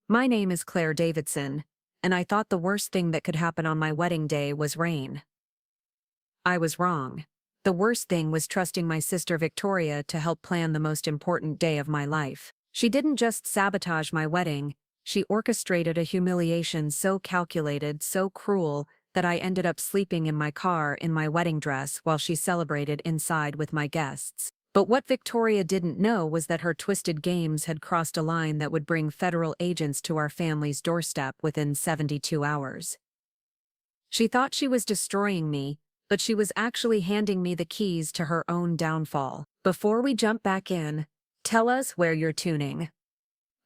My name is Claire Davidson, and I thought the worst thing that could happen on my wedding day was rain. I was wrong. The worst thing was trusting my sister Victoria to help plan the most important day of my life. She didn't just sabotage my wedding, she orchestrated a humiliation so calculated, so cruel, that I ended up sleeping in my car in my wedding dress while she celebrated inside with my guests. But what Victoria didn't know was that her twisted games had crossed a line that would bring federal agents to our family's doorstep within 72 hours. She thought she was destroying me, but she was actually handing me the keys to her own downfall. Before we jump back in, tell us where you're tuning.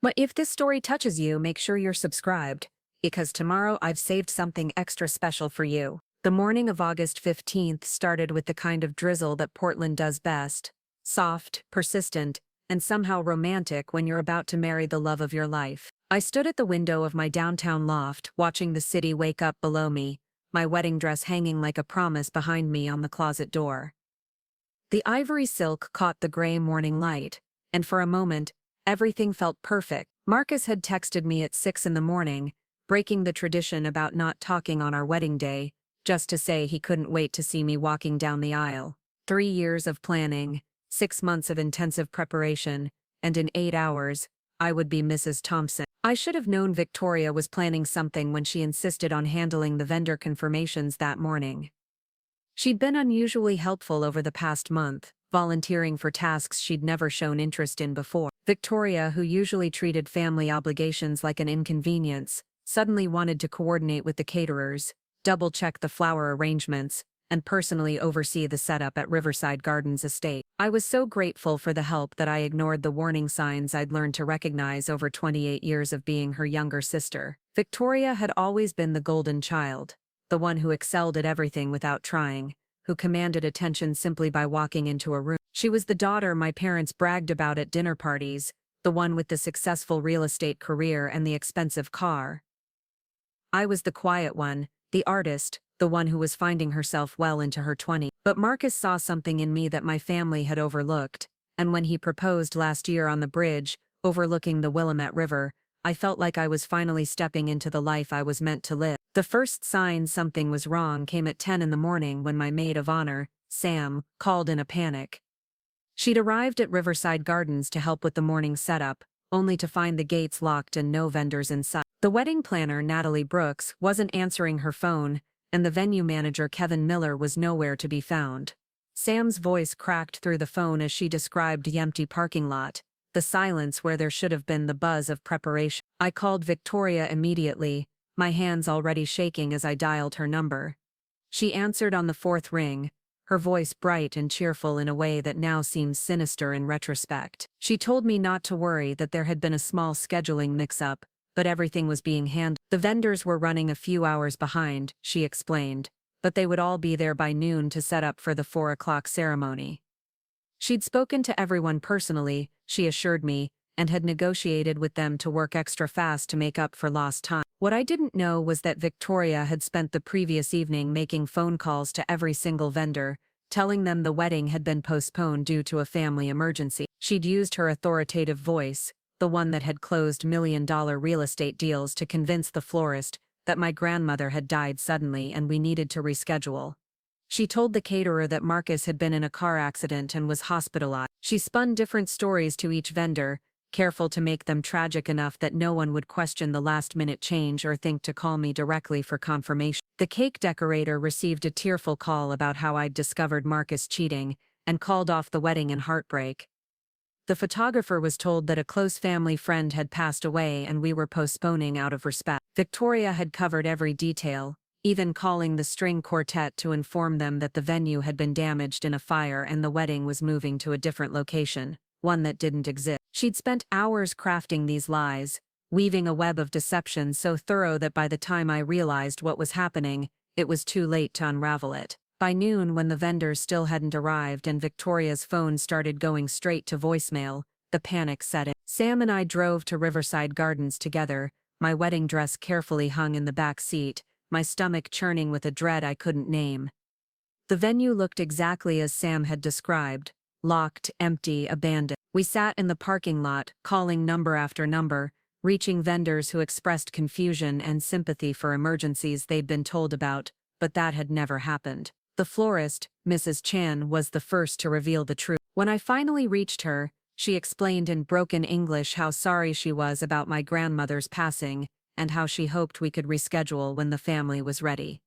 But if this story touches you, make sure you're subscribed, because tomorrow I've saved something extra special for you. The morning of August 15th started with the kind of drizzle that Portland does best. Soft, persistent, and somehow romantic when you're about to marry the love of your life. I stood at the window of my downtown loft, watching the city wake up below me, my wedding dress hanging like a promise behind me on the closet door. The ivory silk caught the gray morning light, and for a moment, everything felt perfect. Marcus had texted me at 6 in the morning, breaking the tradition about not talking on our wedding day, just to say he couldn't wait to see me walking down the aisle. 3 years of planning, 6 months of intensive preparation, and in 8 hours, I would be Mrs. Thompson. I should have known Victoria was planning something when she insisted on handling the vendor confirmations that morning. She'd been unusually helpful over the past month, volunteering for tasks she'd never shown interest in before. Victoria, who usually treated family obligations like an inconvenience, suddenly wanted to coordinate with the caterers, double-check the flower arrangements, and personally oversee the setup at Riverside Gardens estate. I was so grateful for the help that I ignored the warning signs I'd learned to recognize over 28 years of being her younger sister. Victoria had always been the golden child, the one who excelled at everything without trying, who commanded attention simply by walking into a room. She was the daughter my parents bragged about at dinner parties, the one with the successful real estate career and the expensive car. I was the quiet one, the artist, the one who was finding herself well into her 20s. But Marcus saw something in me that my family had overlooked, and when he proposed last year on the bridge, overlooking the Willamette River, I felt like I was finally stepping into the life I was meant to live. The first sign something was wrong came at 10 in the morning when my maid of honor, Sam, called in a panic. She'd arrived at Riverside Gardens to help with the morning setup, only to find the gates locked and no vendors in sight. The wedding planner, Natalie Brooks, wasn't answering her phone, and the venue manager Kevin Miller was nowhere to be found. Sam's voice cracked through the phone as she described the empty parking lot, the silence where there should have been the buzz of preparation. I called Victoria immediately, my hands already shaking as I dialed her number. She answered on the 4th ring, her voice bright and cheerful in a way that now seems sinister in retrospect. She told me not to worry, that there had been a small scheduling mix-up, but everything was being handled. The vendors were running a few hours behind, she explained, but they would all be there by noon to set up for the 4 o'clock ceremony. She'd spoken to everyone personally, she assured me, and had negotiated with them to work extra fast to make up for lost time. What I didn't know was that Victoria had spent the previous evening making phone calls to every single vendor, telling them the wedding had been postponed due to a family emergency. She'd used her authoritative voice, the one that had closed million-dollar real estate deals, to convince the florist that my grandmother had died suddenly and we needed to reschedule. She told the caterer that Marcus had been in a car accident and was hospitalized. She spun different stories to each vendor, careful to make them tragic enough that no one would question the last-minute change or think to call me directly for confirmation. The cake decorator received a tearful call about how I'd discovered Marcus cheating and called off the wedding in heartbreak. The photographer was told that a close family friend had passed away and we were postponing out of respect. Victoria had covered every detail, even calling the string quartet to inform them that the venue had been damaged in a fire and the wedding was moving to a different location, one that didn't exist. She'd spent hours crafting these lies, weaving a web of deception so thorough that by the time I realized what was happening, it was too late to unravel it. By noon, when the vendors still hadn't arrived and Victoria's phone started going straight to voicemail, the panic set in. Sam and I drove to Riverside Gardens together, my wedding dress carefully hung in the back seat, my stomach churning with a dread I couldn't name. The venue looked exactly as Sam had described, locked, empty, abandoned. We sat in the parking lot, calling number after number, reaching vendors who expressed confusion and sympathy for emergencies they'd been told about, but that had never happened. The florist, Mrs. Chan, was the first to reveal the truth. When I finally reached her, she explained in broken English how sorry she was about my grandmother's passing, and how she hoped we could reschedule when the family was ready.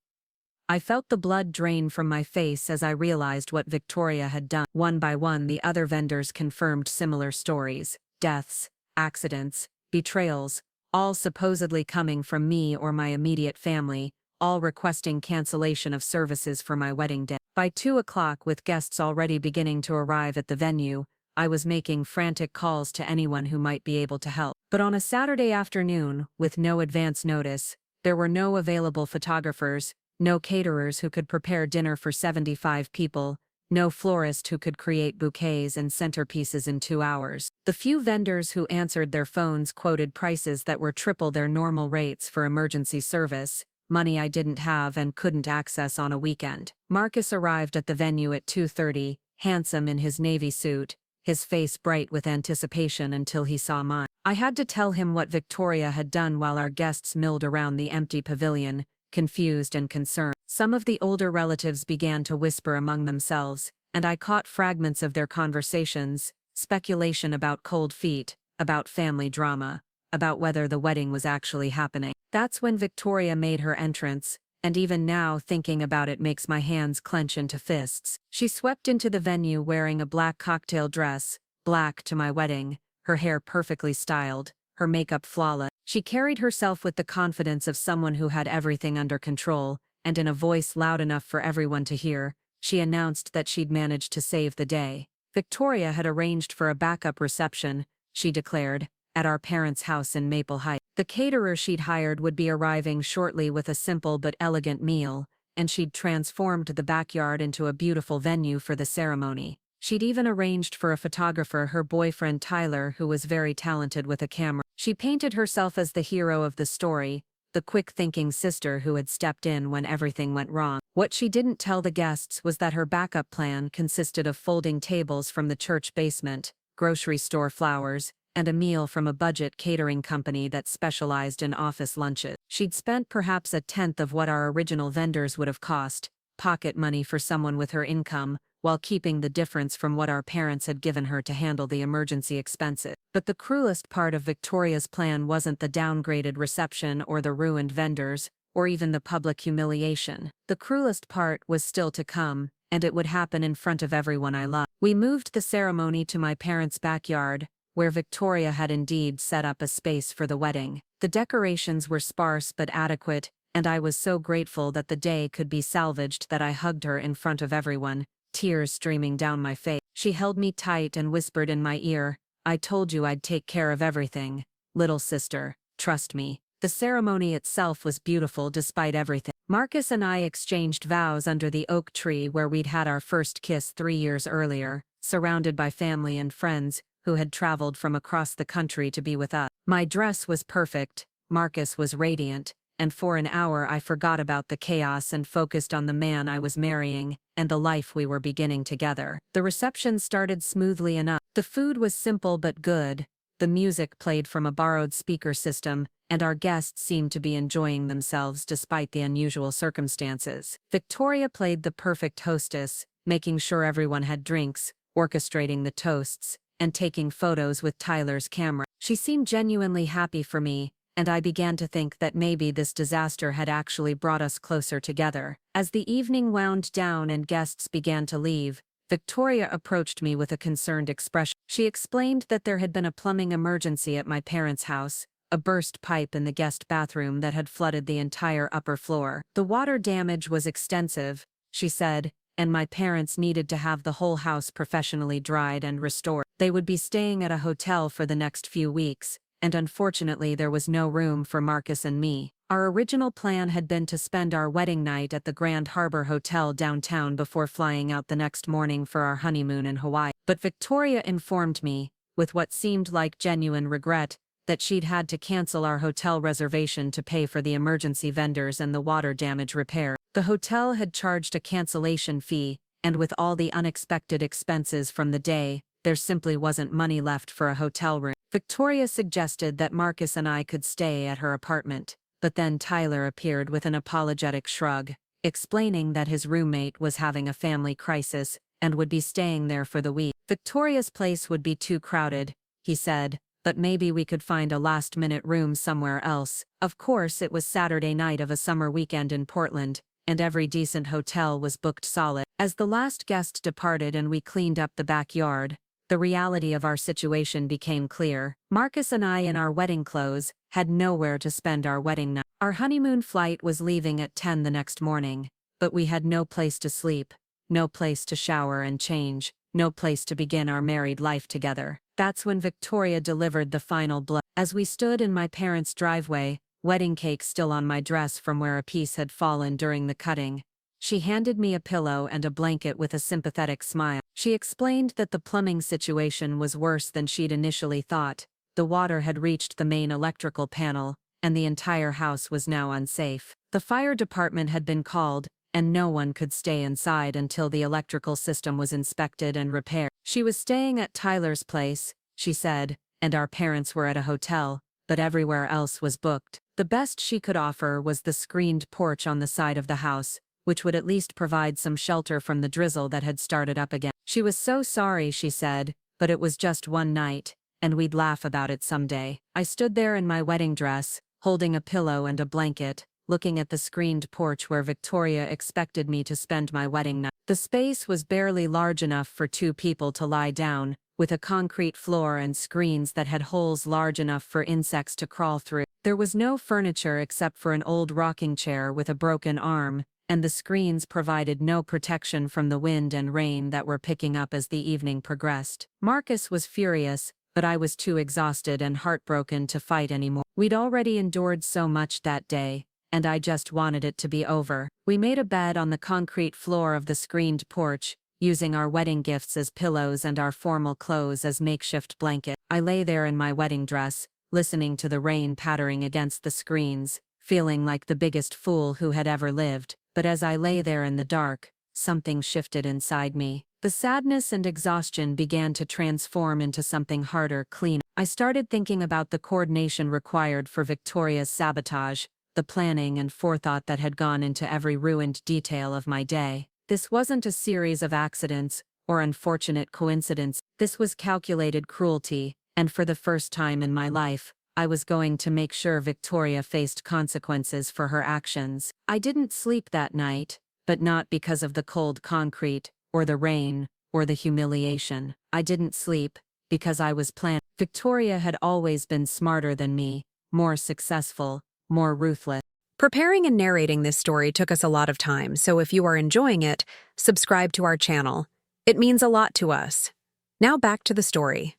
I felt the blood drain from my face as I realized what Victoria had done. One by one, the other vendors confirmed similar stories: deaths, accidents, betrayals, all supposedly coming from me or my immediate family, all requesting cancellation of services for my wedding day. By 2 o'clock, with guests already beginning to arrive at the venue, I was making frantic calls to anyone who might be able to help. But on a Saturday afternoon, with no advance notice, there were no available photographers, no caterers who could prepare dinner for 75 people, no florist who could create bouquets and centerpieces in 2 hours. The few vendors who answered their phones quoted prices that were triple their normal rates for emergency service, money I didn't have and couldn't access on a weekend. Marcus arrived at the venue at 2:30, handsome in his navy suit, his face bright with anticipation until he saw mine. I had to tell him what Victoria had done while our guests milled around the empty pavilion, confused and concerned. Some of the older relatives began to whisper among themselves, and I caught fragments of their conversations, speculation about cold feet, about family drama, about whether the wedding was actually happening. That's when Victoria made her entrance, and even now thinking about it makes my hands clench into fists. She swept into the venue wearing a black cocktail dress, black to my wedding, her hair perfectly styled, her makeup flawless. She carried herself with the confidence of someone who had everything under control, and in a voice loud enough for everyone to hear, she announced that she'd managed to save the day. Victoria had arranged for a backup reception, she declared, at our parents' house in Maple Heights. The caterer she'd hired would be arriving shortly with a simple but elegant meal, and she'd transformed the backyard into a beautiful venue for the ceremony. She'd even arranged for a photographer, her boyfriend Tyler, who was very talented with a camera. She painted herself as the hero of the story, the quick-thinking sister who had stepped in when everything went wrong. What she didn't tell the guests was that her backup plan consisted of folding tables from the church basement, grocery store flowers, and a meal from a budget catering company that specialized in office lunches. She'd spent perhaps 1/10 of what our original vendors would have cost, pocket money for someone with her income, while keeping the difference from what our parents had given her to handle the emergency expenses. But the cruelest part of Victoria's plan wasn't the downgraded reception or the ruined vendors, or even the public humiliation. The cruelest part was still to come, and it would happen in front of everyone I loved. We moved the ceremony to my parents' backyard, where Victoria had indeed set up a space for the wedding. The decorations were sparse but adequate, and I was so grateful that the day could be salvaged that I hugged her in front of everyone, tears streaming down my face. She held me tight and whispered in my ear, "I told you I'd take care of everything, little sister, trust me." The ceremony itself was beautiful despite everything. Marcus and I exchanged vows under the oak tree where we'd had our first kiss 3 years earlier, surrounded by family and friends who had traveled from across the country to be with us. My dress was perfect, Marcus was radiant, and for an hour I forgot about the chaos and focused on the man I was marrying and the life we were beginning together. The reception started smoothly enough. The food was simple but good, the music played from a borrowed speaker system, and our guests seemed to be enjoying themselves despite the unusual circumstances. Victoria played the perfect hostess, making sure everyone had drinks, orchestrating the toasts, and taking photos with Tyler's camera. She seemed genuinely happy for me, and I began to think that maybe this disaster had actually brought us closer together. As the evening wound down and guests began to leave, Victoria approached me with a concerned expression. She explained that there had been a plumbing emergency at my parents' house, a burst pipe in the guest bathroom that had flooded the entire upper floor. The water damage was extensive, she said, and my parents needed to have the whole house professionally dried and restored. They would be staying at a hotel for the next few weeks, and unfortunately there was no room for Marcus and me. Our original plan had been to spend our wedding night at the Grand Harbor Hotel downtown before flying out the next morning for our honeymoon in Hawaii. But Victoria informed me, with what seemed like genuine regret, that she'd had to cancel our hotel reservation to pay for the emergency vendors and the water damage repair. The hotel had charged a cancellation fee, and with all the unexpected expenses from the day, there simply wasn't money left for a hotel room. Victoria suggested that Marcus and I could stay at her apartment, but then Tyler appeared with an apologetic shrug, explaining that his roommate was having a family crisis and would be staying there for the week. Victoria's place would be too crowded, he said, but maybe we could find a last-minute room somewhere else. Of course, it was Saturday night of a summer weekend in Portland, and every decent hotel was booked solid. As the last guest departed and we cleaned up the backyard, the reality of our situation became clear. Marcus and I, in our wedding clothes, had nowhere to spend our wedding night. Our honeymoon flight was leaving at 10 the next morning, but we had no place to sleep, no place to shower and change, no place to begin our married life together. That's when Victoria delivered the final blow. As we stood in my parents' driveway, wedding cake still on my dress from where a piece had fallen during the cutting, she handed me a pillow and a blanket with a sympathetic smile. She explained that the plumbing situation was worse than she'd initially thought. The water had reached the main electrical panel, and the entire house was now unsafe. The fire department had been called, and no one could stay inside until the electrical system was inspected and repaired. She was staying at Tyler's place, she said, and our parents were at a hotel, but everywhere else was booked. The best she could offer was the screened porch on the side of the house, which would at least provide some shelter from the drizzle that had started up again. She was so sorry, she said, but it was just one night, and we'd laugh about it someday. I stood there in my wedding dress, holding a pillow and a blanket, looking at the screened porch where Victoria expected me to spend my wedding night. The space was barely large enough for two people to lie down, with a concrete floor and screens that had holes large enough for insects to crawl through. There was no furniture except for an old rocking chair with a broken arm, and the screens provided no protection from the wind and rain that were picking up as the evening progressed. Marcus was furious, but I was too exhausted and heartbroken to fight anymore. We'd already endured so much that day, and I just wanted it to be over. We made a bed on the concrete floor of the screened porch, using our wedding gifts as pillows and our formal clothes as makeshift blanket. I lay there in my wedding dress, listening to the rain pattering against the screens, feeling like the biggest fool who had ever lived. But as I lay there in the dark, something shifted inside me. The sadness and exhaustion began to transform into something harder, cleaner. I started thinking about the coordination required for Victoria's sabotage, the planning and forethought that had gone into every ruined detail of my day. This wasn't a series of accidents or unfortunate coincidence. This was calculated cruelty, and for the first time in my life, I was going to make sure Victoria faced consequences for her actions. I didn't sleep that night, but not because of the cold concrete, or the rain, or the humiliation. I didn't sleep because I was planning. Victoria had always been smarter than me, more successful, more ruthless. Preparing and narrating this story took us a lot of time, so if you are enjoying it, subscribe to our channel. It means a lot to us. Now back to the story.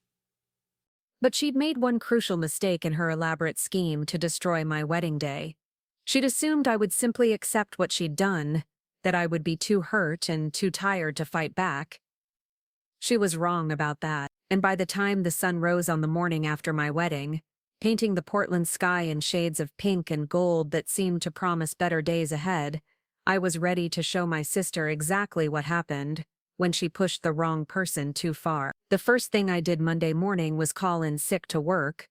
But she'd made one crucial mistake in her elaborate scheme to destroy my wedding day. She'd assumed I would simply accept what she'd done, that I would be too hurt and too tired to fight back. She was wrong about that, and by the time the sun rose on the morning after my wedding, painting the Portland sky in shades of pink and gold that seemed to promise better days ahead, I was ready to show my sister exactly what happened when she pushed the wrong person too far. The first thing I did Monday morning was call in sick to work.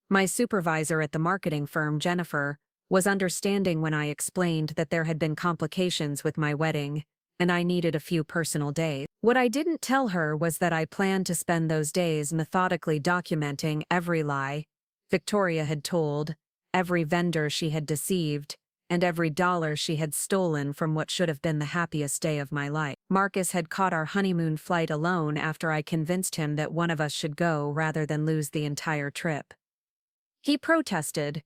My supervisor at the marketing firm, Jennifer, was understanding when I explained that there had been complications with my wedding, and I needed a few personal days. What I didn't tell her was that I planned to spend those days methodically documenting every lie Victoria had told, every vendor she had deceived, and every dollar she had stolen from what should have been the happiest day of my life. Marcus had caught our honeymoon flight alone after I convinced him that one of us should go rather than lose the entire trip. He protested,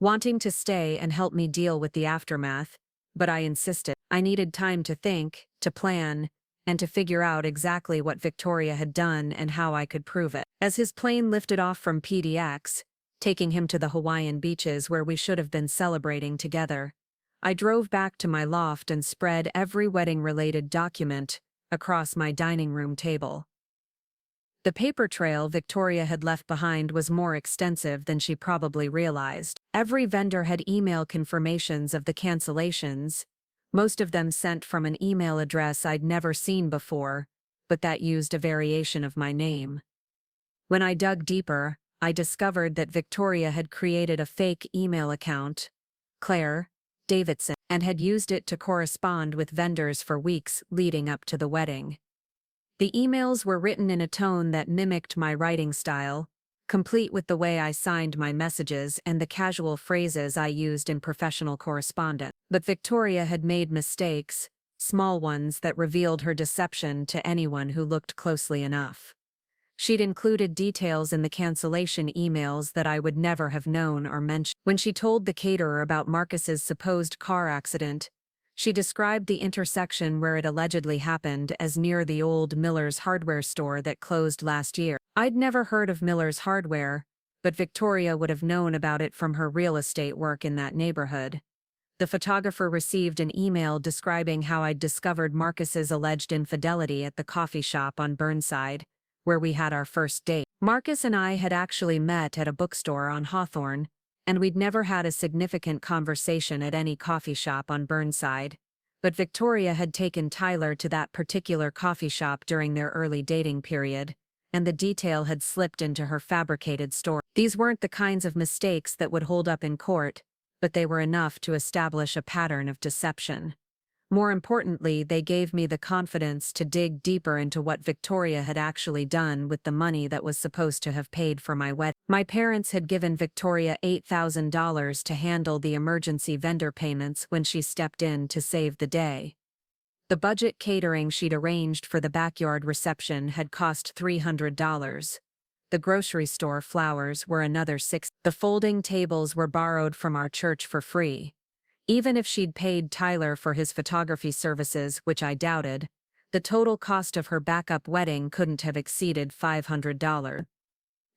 wanting to stay and help me deal with the aftermath, but I insisted. I needed time to think, to plan, and to figure out exactly what Victoria had done and how I could prove it. As his plane lifted off from PDX, taking him to the Hawaiian beaches where we should have been celebrating together, I drove back to my loft and spread every wedding-related document across my dining room table. The paper trail Victoria had left behind was more extensive than she probably realized. Every vendor had email confirmations of the cancellations, most of them sent from an email address I'd never seen before, but that used a variation of my name. When I dug deeper, I discovered that Victoria had created a fake email account, Claire Davidson, and had used it to correspond with vendors for weeks leading up to the wedding. The emails were written in a tone that mimicked my writing style, complete with the way I signed my messages and the casual phrases I used in professional correspondence. But Victoria had made mistakes, small ones that revealed her deception to anyone who looked closely enough. She'd included details in the cancellation emails that I would never have known or mentioned. When she told the caterer about Marcus's supposed car accident, she described the intersection where it allegedly happened as near the old Miller's hardware store that closed last year. I'd never heard of Miller's Hardware, but Victoria would have known about it from her real estate work in that neighborhood. The photographer received an email describing how I'd discovered Marcus's alleged infidelity at the coffee shop on Burnside, where we had our first date. Marcus and I had actually met at a bookstore on Hawthorne, and we'd never had a significant conversation at any coffee shop on Burnside, but Victoria had taken Tyler to that particular coffee shop during their early dating period, and the detail had slipped into her fabricated story. These weren't the kinds of mistakes that would hold up in court, but they were enough to establish a pattern of deception. More importantly, they gave me the confidence to dig deeper into what Victoria had actually done with the money that was supposed to have paid for my wedding. My parents had given Victoria $8,000 to handle the emergency vendor payments when she stepped in to save the day. The budget catering she'd arranged for the backyard reception had cost $300. The grocery store flowers were another $6. The folding tables were borrowed from our church for free. Even if she'd paid Tyler for his photography services, which I doubted, the total cost of her backup wedding couldn't have exceeded $500.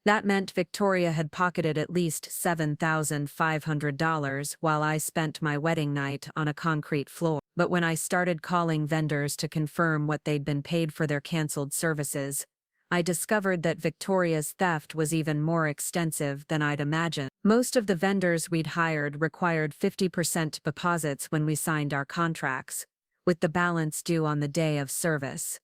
That meant Victoria had pocketed at least $7,500 while I spent my wedding night on a concrete floor. But when I started calling vendors to confirm what they'd been paid for their canceled services, I discovered that Victoria's theft was even more extensive than I'd imagined. Most of the vendors we'd hired required 50% deposits when we signed our contracts, with the balance due on the day of service.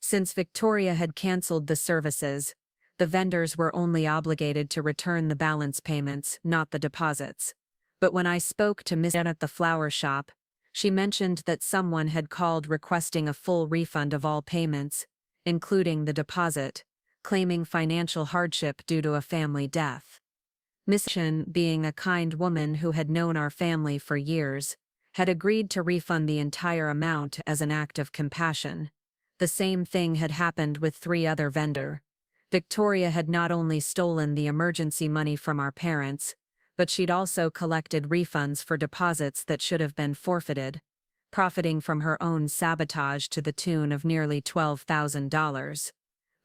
Since Victoria had canceled the services, the vendors were only obligated to return the balance payments, not the deposits. But when I spoke to Miss Ann at the flower shop, she mentioned that someone had called requesting a full refund of all payments, including the deposit, claiming financial hardship due to a family death. Miss Chen, being a kind woman who had known our family for years, had agreed to refund the entire amount as an act of compassion. The same thing had happened with 3 other vendors. Victoria had not only stolen the emergency money from our parents, but she'd also collected refunds for deposits that should have been forfeited, profiting from her own sabotage to the tune of nearly $12,000.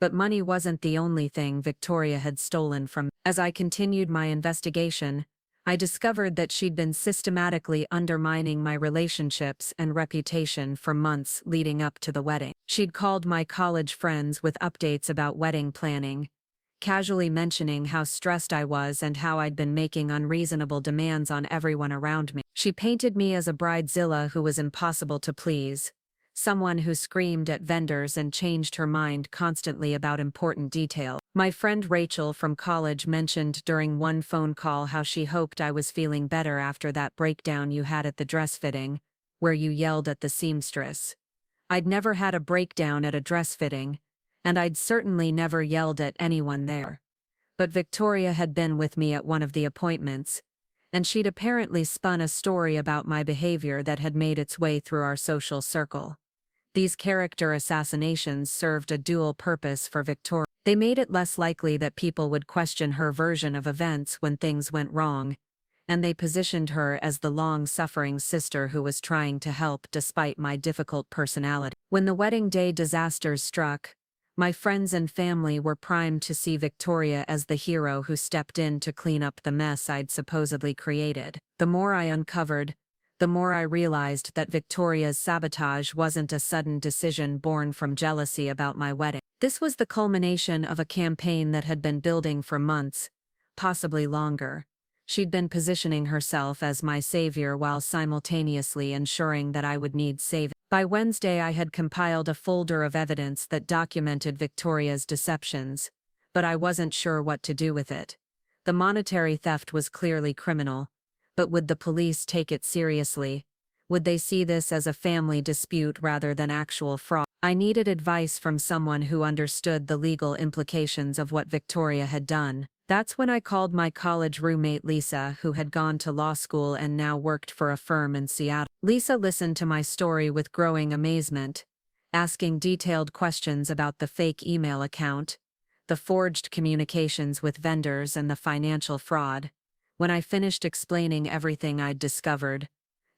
But money wasn't the only thing Victoria had stolen from. As I continued my investigation, I discovered that she'd been systematically undermining my relationships and reputation for months leading up to the wedding. She'd called my college friends with updates about wedding planning, casually mentioning how stressed I was and how I'd been making unreasonable demands on everyone around me. She painted me as a bridezilla who was impossible to please, someone who screamed at vendors and changed her mind constantly about important details. My friend Rachel from college mentioned during one phone call how she hoped I was feeling better after that breakdown you had at the dress fitting, where you yelled at the seamstress. I'd never had a breakdown at a dress fitting, and I'd certainly never yelled at anyone there. But Victoria had been with me at one of the appointments, and she'd apparently spun a story about my behavior that had made its way through our social circle. These character assassinations served a dual purpose for Victoria. They made it less likely that people would question her version of events when things went wrong, and they positioned her as the long-suffering sister who was trying to help despite my difficult personality. When the wedding day disasters struck, my friends and family were primed to see Victoria as the hero who stepped in to clean up the mess I'd supposedly created. The more I uncovered, the more I realized that Victoria's sabotage wasn't a sudden decision born from jealousy about my wedding. This was the culmination of a campaign that had been building for months, possibly longer. She'd been positioning herself as my savior while simultaneously ensuring that I would need saving. By Wednesday, I had compiled a folder of evidence that documented Victoria's deceptions, but I wasn't sure what to do with it. The monetary theft was clearly criminal, but would the police take it seriously? Would they see this as a family dispute rather than actual fraud? I needed advice from someone who understood the legal implications of what Victoria had done. That's when I called my college roommate Lisa, who had gone to law school and now worked for a firm in Seattle. Lisa listened to my story with growing amazement, asking detailed questions about the fake email account, the forged communications with vendors, and the financial fraud. When I finished explaining everything I'd discovered,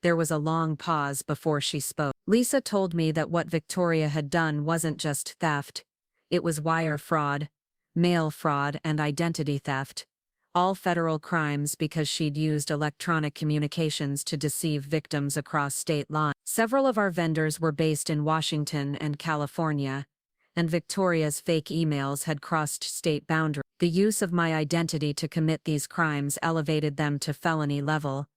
there was a long pause before she spoke. Lisa told me that what Victoria had done wasn't just theft, it was wire fraud, mail fraud, and identity theft, all federal crimes because she'd used electronic communications to deceive victims across state lines. Several of our vendors were based in Washington and California, and Victoria's fake emails had crossed state boundaries. The use of my identity to commit these crimes elevated them to felony level,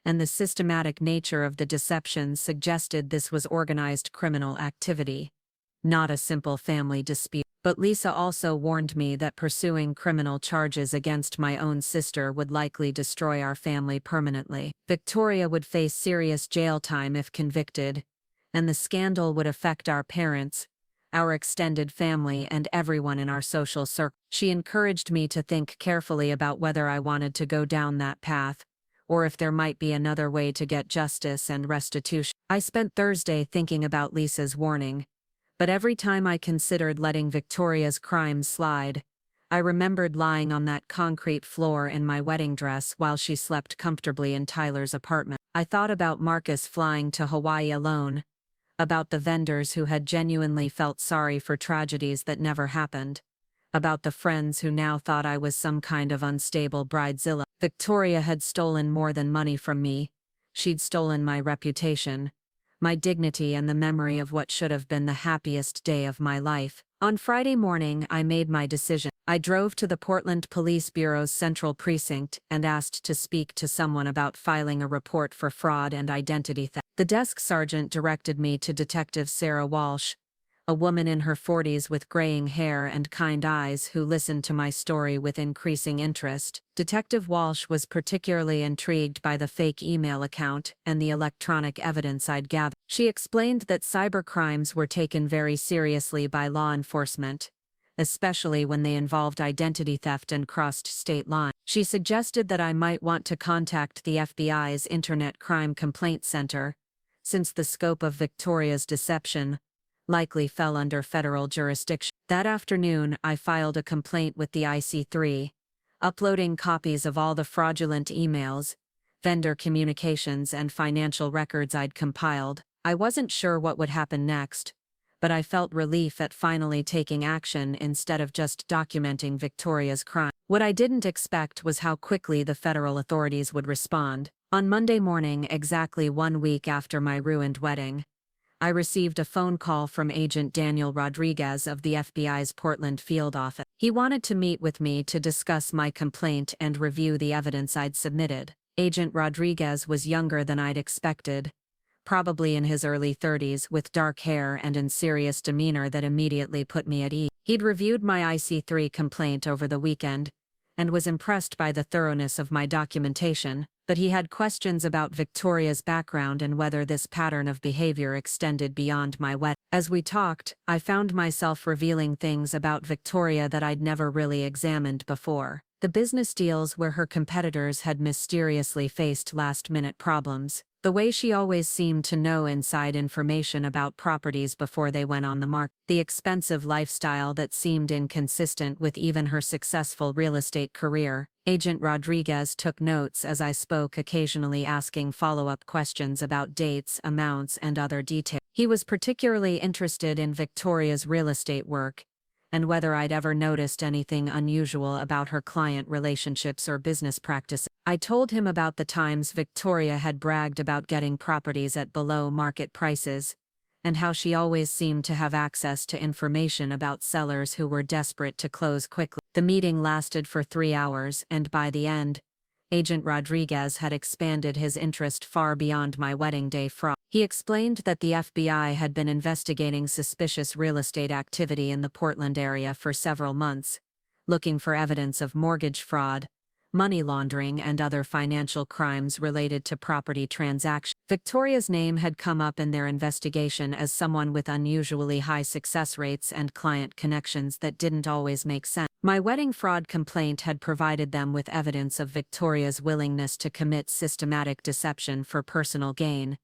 and the systematic nature of the deception suggested this was organized criminal activity, not a simple family dispute. But Lisa also warned me that pursuing criminal charges against my own sister would likely destroy our family permanently. Victoria would face serious jail time if convicted, and the scandal would affect our parents, our extended family, and everyone in our social circle. She encouraged me to think carefully about whether I wanted to go down that path, or if there might be another way to get justice and restitution. I spent Thursday thinking about Lisa's warning, but every time I considered letting Victoria's crimes slide, I remembered lying on that concrete floor in my wedding dress while she slept comfortably in Tyler's apartment. I thought about Marcus flying to Hawaii alone, about the vendors who had genuinely felt sorry for tragedies that never happened, about the friends who now thought I was some kind of unstable bridezilla. Victoria had stolen more than money from me. She'd stolen my reputation, my dignity, and the memory of what should have been the happiest day of my life. On Friday morning, I made my decision. I drove to the Portland Police Bureau's Central Precinct and asked to speak to someone about filing a report for fraud and identity theft. The desk sergeant directed me to Detective Sarah Walsh, a woman in her 40s with graying hair and kind eyes who listened to my story with increasing interest. Detective Walsh was particularly intrigued by the fake email account and the electronic evidence I'd gathered. She explained that cybercrimes were taken very seriously by law enforcement, especially when they involved identity theft and crossed state lines. She suggested that I might want to contact the FBI's Internet Crime Complaint Center, since the scope of Victoria's deception likely fell under federal jurisdiction. That afternoon, I filed a complaint with the IC3, uploading copies of all the fraudulent emails, vendor communications, and financial records I'd compiled. I wasn't sure what would happen next, but I felt relief at finally taking action instead of just documenting Victoria's crime. What I didn't expect was how quickly the federal authorities would respond. On Monday morning, exactly 1 week after my ruined wedding, I received a phone call from Agent Daniel Rodriguez of the FBI's Portland field office. He wanted to meet with me to discuss my complaint and review the evidence I'd submitted. Agent Rodriguez was younger than I'd expected, probably in his early 30s, with dark hair and a serious demeanor that immediately put me at ease. He'd reviewed my IC3 complaint over the weekend and was impressed by the thoroughness of my documentation, but he had questions about Victoria's background and whether this pattern of behavior extended beyond my wedding. As we talked, I found myself revealing things about Victoria that I'd never really examined before. The business deals where her competitors had mysteriously faced last-minute problems, the way she always seemed to know inside information about properties before they went on the market, the expensive lifestyle that seemed inconsistent with even her successful real estate career. Agent Rodriguez took notes as I spoke, occasionally asking follow-up questions about dates, amounts, and other details. He was particularly interested in Victoria's real estate work, and whether I'd ever noticed anything unusual about her client relationships or business practices. I told him about the times Victoria had bragged about getting properties at below-market prices, and how she always seemed to have access to information about sellers who were desperate to close quickly. The meeting lasted for 3 hours, and by the end, Agent Rodriguez had expanded his interest far beyond my wedding day fraud. He explained that the FBI had been investigating suspicious real estate activity in the Portland area for several months, looking for evidence of mortgage fraud, money laundering, and other financial crimes related to property transactions. Victoria's name had come up in their investigation as someone with unusually high success rates and client connections that didn't always make sense. My wedding fraud complaint had provided them with evidence of Victoria's willingness to commit systematic deception for personal gain,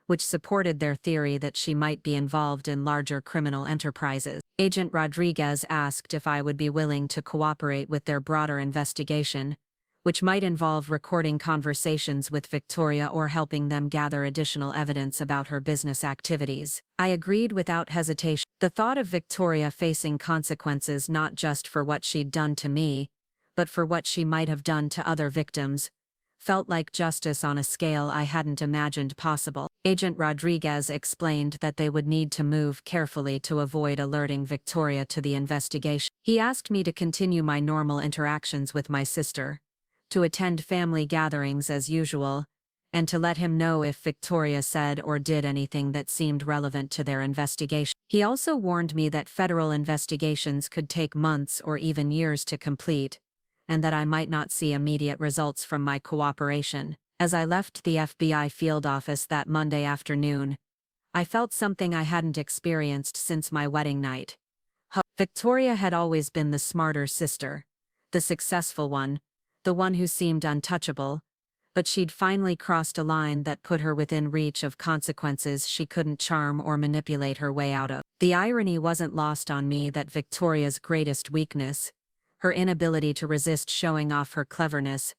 which supported their theory that she might be involved in larger criminal enterprises. Agent Rodriguez asked if I would be willing to cooperate with their broader investigation, which might involve recording conversations with Victoria or helping them gather additional evidence about her business activities. I agreed without hesitation. The thought of Victoria facing consequences not just for what she'd done to me, but for what she might have done to other victims, felt like justice on a scale I hadn't imagined possible. Agent Rodriguez explained that they would need to move carefully to avoid alerting Victoria to the investigation. He asked me to continue my normal interactions with my sister, to attend family gatherings as usual, and to let him know if Victoria said or did anything that seemed relevant to their investigation. He also warned me that federal investigations could take months or even years to complete, and that I might not see immediate results from my cooperation. As I left the FBI field office that Monday afternoon, I felt something I hadn't experienced since my wedding night. Victoria had always been the smarter sister, the successful one, the one who seemed untouchable, but she'd finally crossed a line that put her within reach of consequences she couldn't charm or manipulate her way out of. The irony wasn't lost on me that Victoria's greatest weakness, her inability to resist showing off her cleverness,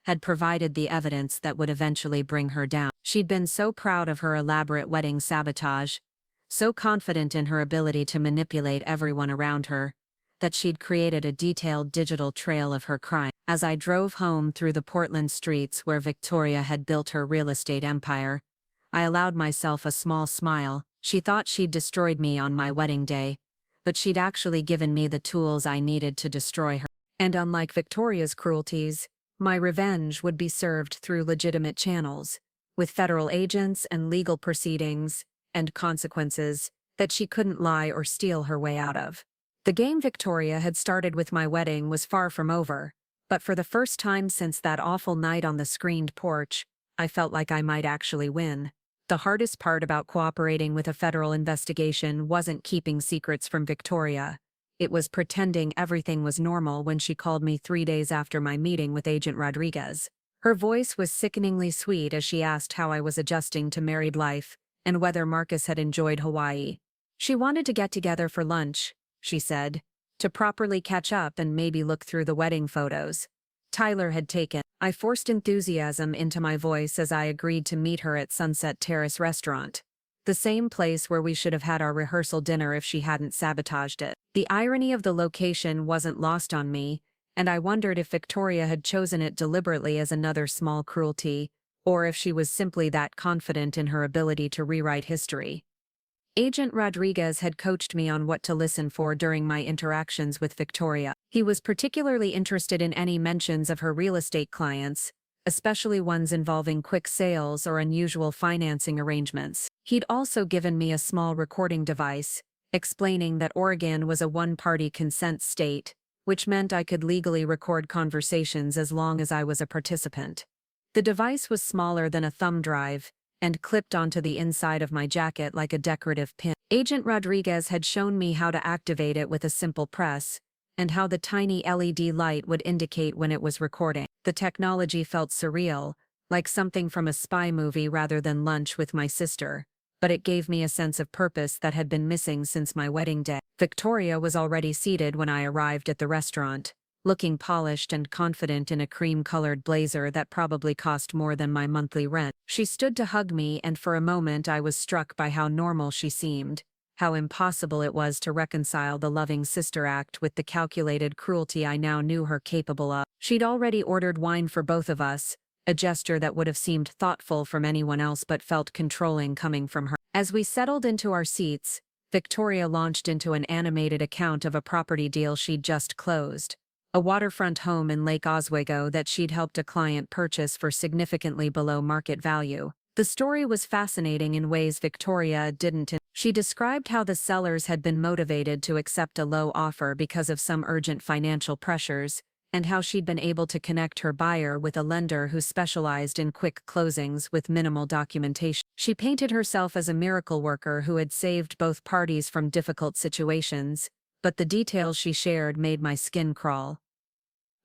had provided the evidence that would eventually bring her down. She'd been so proud of her elaborate wedding sabotage, so confident in her ability to manipulate everyone around her, that she'd created a detailed digital trail of her crime. As I drove home through the Portland streets where Victoria had built her real estate empire, I allowed myself a small smile. She thought she'd destroyed me on my wedding day, but she'd actually given me the tools I needed to destroy her. And unlike Victoria's cruelties, my revenge would be served through legitimate channels, with federal agents and legal proceedings and consequences that she couldn't lie or steal her way out of. The game Victoria had started with my wedding was far from over, but for the first time since that awful night on the screened porch, I felt like I might actually win. The hardest part about cooperating with a federal investigation wasn't keeping secrets from Victoria. It was pretending everything was normal when she called me 3 days after my meeting with Agent Rodriguez. Her voice was sickeningly sweet as she asked how I was adjusting to married life and whether Marcus had enjoyed Hawaii. She wanted to get together for lunch, she said, to properly catch up and maybe look through the wedding photos Tyler had taken. I forced enthusiasm into my voice as I agreed to meet her at Sunset Terrace Restaurant, the same place where we should have had our rehearsal dinner if she hadn't sabotaged it. The irony of the location wasn't lost on me, and I wondered if Victoria had chosen it deliberately as another small cruelty, or if she was simply that confident in her ability to rewrite history. Agent Rodriguez had coached me on what to listen for during my interactions with Victoria. He was particularly interested in any mentions of her real estate clients, especially ones involving quick sales or unusual financing arrangements. He'd also given me a small recording device, explaining that Oregon was a one-party consent state, which meant I could legally record conversations as long as I was a participant. The device was smaller than a thumb drive, and clipped onto the inside of my jacket like a decorative pin. Agent Rodriguez had shown me how to activate it with a simple press, and how the tiny LED light would indicate when it was recording. The technology felt surreal, like something from a spy movie rather than lunch with my sister, but it gave me a sense of purpose that had been missing since my wedding day. Victoria was already seated when I arrived at the restaurant, looking polished and confident in a cream-colored blazer that probably cost more than my monthly rent. She stood to hug me, and for a moment I was struck by how normal she seemed, how impossible it was to reconcile the loving sister act with the calculated cruelty I now knew her capable of. She'd already ordered wine for both of us, a gesture that would have seemed thoughtful from anyone else but felt controlling coming from her. As we settled into our seats, Victoria launched into an animated account of a property deal she'd just closed. A waterfront home in Lake Oswego that she'd helped a client purchase for significantly below market value. The story was fascinating in ways Victoria didn't. She described how the sellers had been motivated to accept a low offer because of some urgent financial pressures, and how she'd been able to connect her buyer with a lender who specialized in quick closings with minimal documentation. She painted herself as a miracle worker who had saved both parties from difficult situations, but the details she shared made my skin crawl.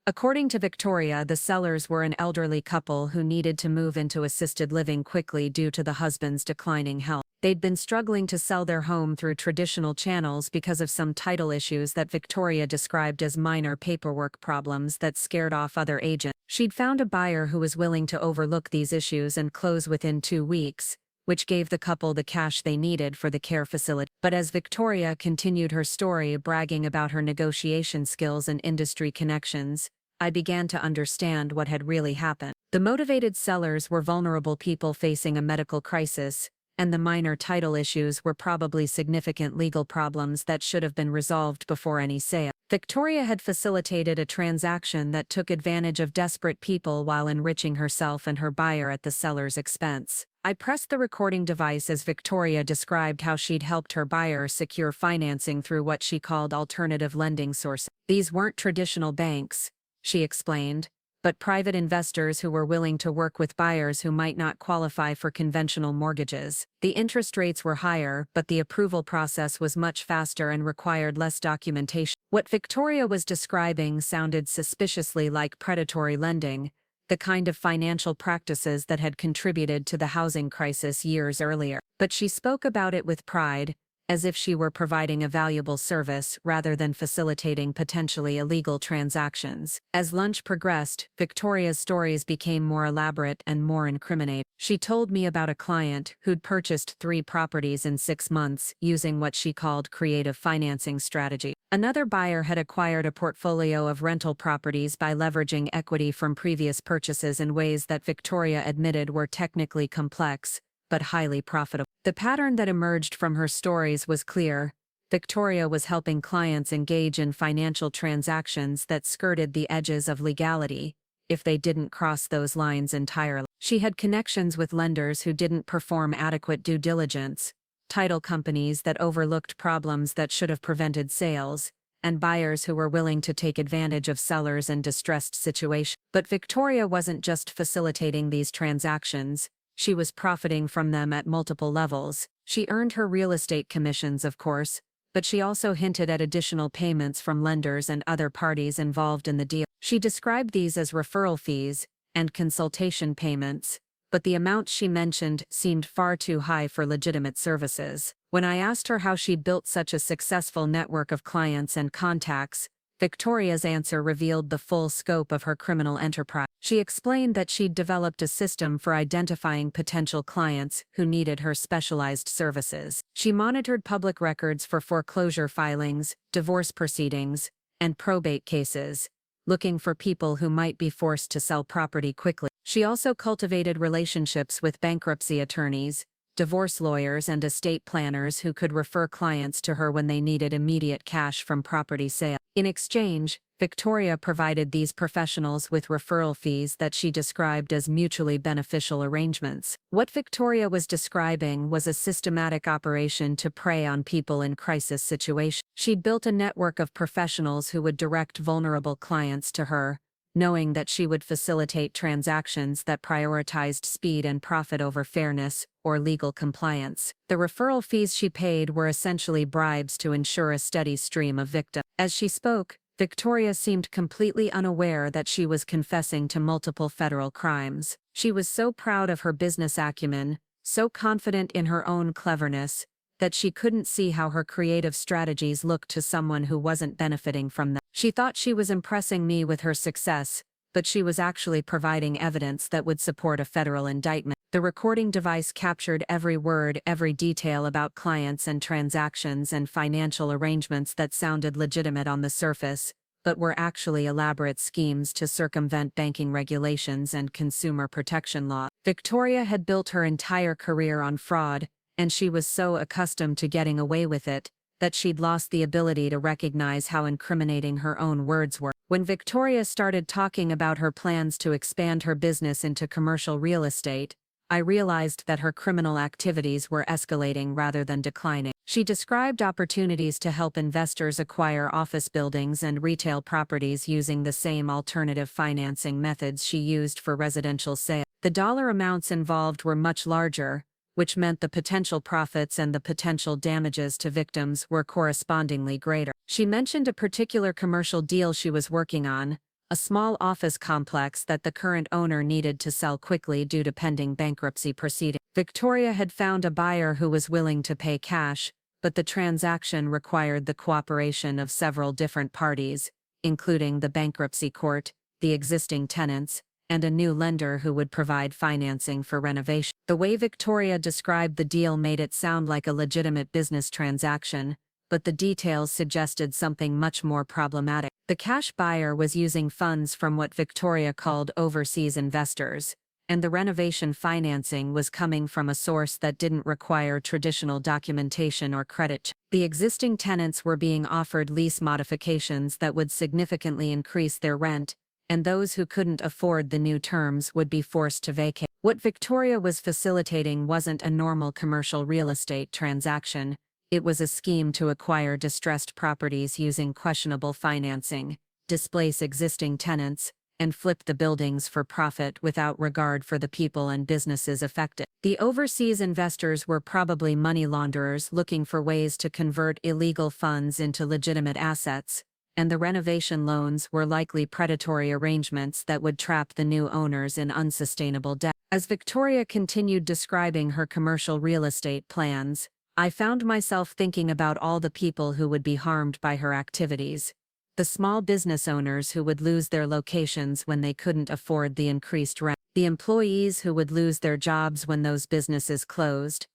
According to Victoria, the sellers were an elderly couple who needed to move into assisted living quickly due to the husband's declining health. They'd been struggling to sell their home through traditional channels because of some title issues that Victoria described as minor paperwork problems that scared off other agents. She'd found a buyer who was willing to overlook these issues and close within 2 weeks, which gave the couple the cash they needed for the care facility. But as Victoria continued her story bragging about her negotiation skills and industry connections, I began to understand what had really happened. The motivated sellers were vulnerable people facing a medical crisis, and the minor title issues were probably significant legal problems that should have been resolved before any sale. Victoria had facilitated a transaction that took advantage of desperate people while enriching herself and her buyer at the seller's expense. I pressed the recording device as Victoria described how she'd helped her buyer secure financing through what she called alternative lending sources. These weren't traditional banks, she explained, but private investors who were willing to work with buyers who might not qualify for conventional mortgages. The interest rates were higher, but the approval process was much faster and required less documentation. What Victoria was describing sounded suspiciously like predatory lending, the kind of financial practices that had contributed to the housing crisis years earlier. But she spoke about it with pride, as if she were providing a valuable service rather than facilitating potentially illegal transactions. As lunch progressed, Victoria's stories became more elaborate and more incriminating. She told me about a client who'd purchased 3 properties in 6 months using what she called creative financing strategy. Another buyer had acquired a portfolio of rental properties by leveraging equity from previous purchases in ways that Victoria admitted were technically complex, but highly profitable. The pattern that emerged from her stories was clear. Victoria was helping clients engage in financial transactions that skirted the edges of legality, if they didn't cross those lines entirely. She had connections with lenders who didn't perform adequate due diligence, title companies that overlooked problems that should have prevented sales, and buyers who were willing to take advantage of sellers in distressed situations. But Victoria wasn't just facilitating these transactions. She was profiting from them at multiple levels. She earned her real estate commissions, of course, but she also hinted at additional payments from lenders and other parties involved in the deal. She described these as referral fees and consultation payments, but the amounts she mentioned seemed far too high for legitimate services. When I asked her how she'd built such a successful network of clients and contacts, Victoria's answer revealed the full scope of her criminal enterprise. She explained that she'd developed a system for identifying potential clients who needed her specialized services. She monitored public records for foreclosure filings, divorce proceedings, and probate cases, looking for people who might be forced to sell property quickly. She also cultivated relationships with bankruptcy attorneys, divorce lawyers, and estate planners who could refer clients to her when they needed immediate cash from property sale. In exchange, Victoria provided these professionals with referral fees that she described as mutually beneficial arrangements. What Victoria was describing was a systematic operation to prey on people in crisis situations. She'd built a network of professionals who would direct vulnerable clients to her, knowing that she would facilitate transactions that prioritized speed and profit over fairness or legal compliance. The referral fees she paid were essentially bribes to ensure a steady stream of victims. As she spoke, Victoria seemed completely unaware that she was confessing to multiple federal crimes. She was so proud of her business acumen, so confident in her own cleverness, that she couldn't see how her creative strategies looked to someone who wasn't benefiting from them. She thought she was impressing me with her success, but she was actually providing evidence that would support a federal indictment. The recording device captured every word, every detail about clients and transactions and financial arrangements that sounded legitimate on the surface, but were actually elaborate schemes to circumvent banking regulations and consumer protection law. Victoria had built her entire career on fraud, and she was so accustomed to getting away with it, that she'd lost the ability to recognize how incriminating her own words were. When Victoria started talking about her plans to expand her business into commercial real estate, I realized that her criminal activities were escalating rather than declining. She described opportunities to help investors acquire office buildings and retail properties using the same alternative financing methods she used for residential sales. The dollar amounts involved were much larger, which meant the potential profits and the potential damages to victims were correspondingly greater. She mentioned a particular commercial deal she was working on, a small office complex that the current owner needed to sell quickly due to pending bankruptcy proceedings. Victoria had found a buyer who was willing to pay cash, but the transaction required the cooperation of several different parties, including the bankruptcy court, the existing tenants, and a new lender who would provide financing for renovation. The way Victoria described the deal made it sound like a legitimate business transaction, but the details suggested something much more problematic. The cash buyer was using funds from what Victoria called overseas investors, and the renovation financing was coming from a source that didn't require traditional documentation or credit check. The existing tenants were being offered lease modifications that would significantly increase their rent, and those who couldn't afford the new terms would be forced to vacate. What Victoria was facilitating wasn't a normal commercial real estate transaction. It was a scheme to acquire distressed properties using questionable financing, displace existing tenants, and flip the buildings for profit without regard for the people and businesses affected. The overseas investors were probably money launderers looking for ways to convert illegal funds into legitimate assets, and the renovation loans were likely predatory arrangements that would trap the new owners in unsustainable debt. As Victoria continued describing her commercial real estate plans, I found myself thinking about all the people who would be harmed by her activities. The small business owners who would lose their locations when they couldn't afford the increased rent. The employees who would lose their jobs when those businesses closed.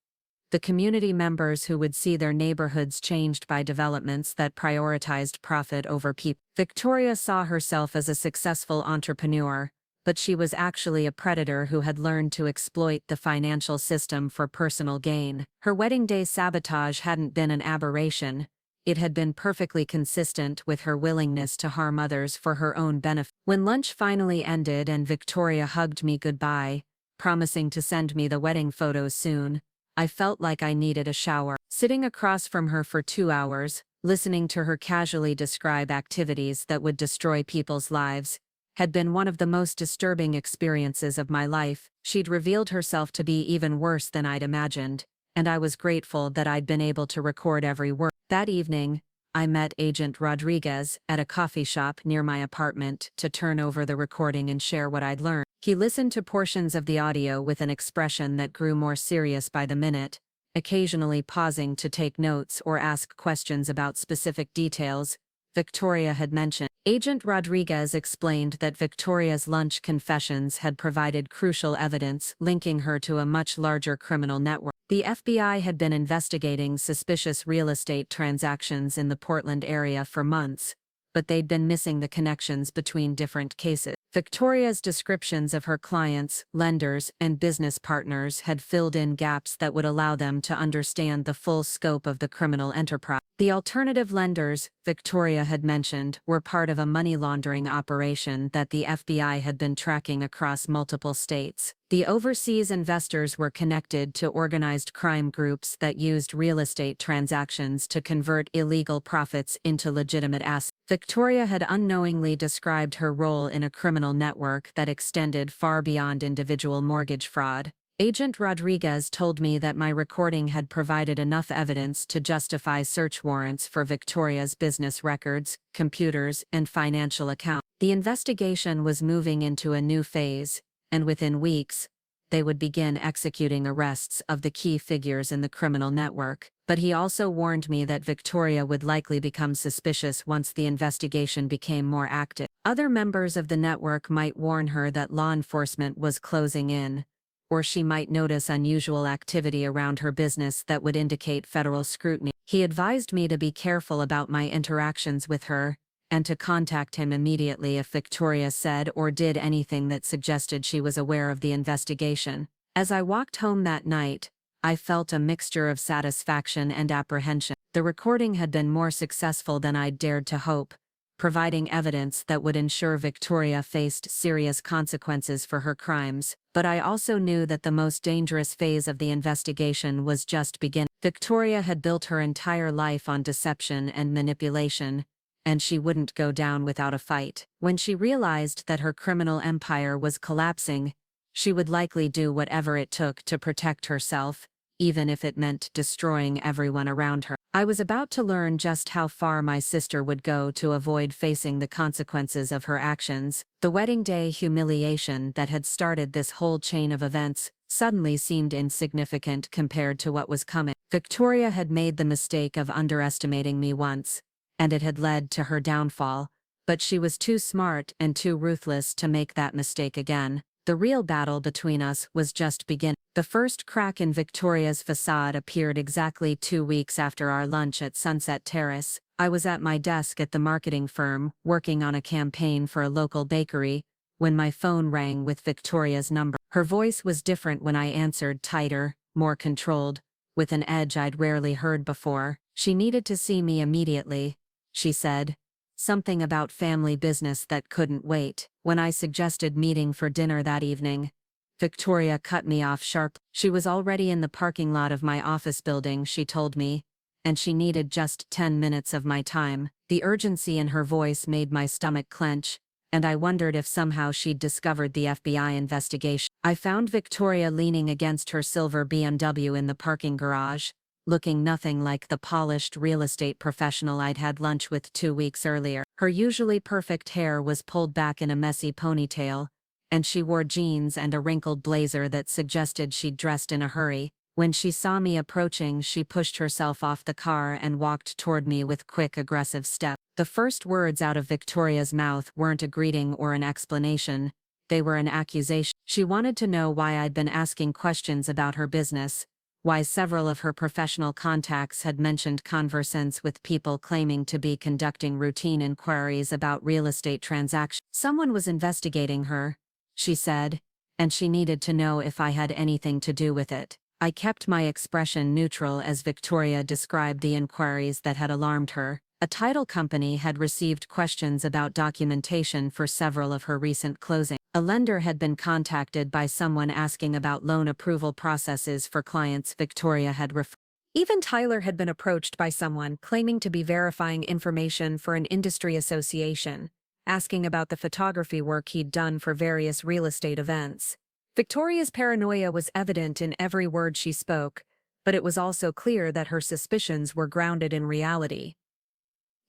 The community members who would see their neighborhoods changed by developments that prioritized profit over people. Victoria saw herself as a successful entrepreneur, but she was actually a predator who had learned to exploit the financial system for personal gain. Her wedding day sabotage hadn't been an aberration. It had been perfectly consistent with her willingness to harm others for her own benefit. When lunch finally ended and Victoria hugged me goodbye, promising to send me the wedding photos soon, I felt like I needed a shower. Sitting across from her for 2 hours, listening to her casually describe activities that would destroy people's lives, had been one of the most disturbing experiences of my life. She'd revealed herself to be even worse than I'd imagined, and I was grateful that I'd been able to record every word. That evening, I met Agent Rodriguez at a coffee shop near my apartment to turn over the recording and share what I'd learned. He listened to portions of the audio with an expression that grew more serious by the minute, occasionally pausing to take notes or ask questions about specific details Victoria had mentioned. Agent Rodriguez explained that Victoria's lunch confessions had provided crucial evidence linking her to a much larger criminal network. The FBI had been investigating suspicious real estate transactions in the Portland area for months, but they'd been missing the connections between different cases. Victoria's descriptions of her clients, lenders, and business partners had filled in gaps that would allow them to understand the full scope of the criminal enterprise. The alternative lenders, Victoria had mentioned, were part of a money laundering operation that the FBI had been tracking across multiple states. The overseas investors were connected to organized crime groups that used real estate transactions to convert illegal profits into legitimate assets. Victoria had unknowingly described her role in a criminal network that extended far beyond individual mortgage fraud. Agent Rodriguez told me that my recording had provided enough evidence to justify search warrants for Victoria's business records, computers, and financial accounts. The investigation was moving into a new phase, and within weeks, they would begin executing arrests of the key figures in the criminal network. But he also warned me that Victoria would likely become suspicious once the investigation became more active. Other members of the network might warn her that law enforcement was closing in, or she might notice unusual activity around her business that would indicate federal scrutiny. He advised me to be careful about my interactions with her, and to contact him immediately if Victoria said or did anything that suggested she was aware of the investigation. As I walked home that night, I felt a mixture of satisfaction and apprehension. The recording had been more successful than I'd dared to hope, providing evidence that would ensure Victoria faced serious consequences for her crimes, but I also knew that the most dangerous phase of the investigation was just beginning. Victoria had built her entire life on deception and manipulation, and she wouldn't go down without a fight. When she realized that her criminal empire was collapsing, she would likely do whatever it took to protect herself, even if it meant destroying everyone around her. I was about to learn just how far my sister would go to avoid facing the consequences of her actions. The wedding day humiliation that had started this whole chain of events suddenly seemed insignificant compared to what was coming. Victoria had made the mistake of underestimating me once, and it had led to her downfall, but she was too smart and too ruthless to make that mistake again. The real battle between us was just beginning. The first crack in Victoria's facade appeared exactly 2 weeks after our lunch at Sunset Terrace. I was at my desk at the marketing firm, working on a campaign for a local bakery, when my phone rang with Victoria's number. Her voice was different when I answered, tighter, more controlled, with an edge I'd rarely heard before. She needed to see me immediately, she said. Something about family business that couldn't wait. When I suggested meeting for dinner that evening, Victoria cut me off sharply. She was already in the parking lot of my office building, she told me, and she needed just 10 minutes of my time. The urgency in her voice made my stomach clench, and I wondered if somehow she'd discovered the FBI investigation. I found Victoria leaning against her silver BMW in the parking garage, looking nothing like the polished real estate professional I'd had lunch with 2 weeks earlier. Her usually perfect hair was pulled back in a messy ponytail, and she wore jeans and a wrinkled blazer that suggested she'd dressed in a hurry. When she saw me approaching, she pushed herself off the car and walked toward me with quick, aggressive steps. The first words out of Victoria's mouth weren't a greeting or an explanation, they were an accusation. She wanted to know why I'd been asking questions about her business, why several of her professional contacts had mentioned conversations with people claiming to be conducting routine inquiries about real estate transactions. Someone was investigating her, she said, and she needed to know if I had anything to do with it. I kept my expression neutral as Victoria described the inquiries that had alarmed her. A title company had received questions about documentation for several of her recent closings. A lender had been contacted by someone asking about loan approval processes for clients Victoria had referred. Even Tyler had been approached by someone claiming to be verifying information for an industry association, asking about the photography work he'd done for various real estate events. Victoria's paranoia was evident in every word she spoke, but it was also clear that her suspicions were grounded in reality.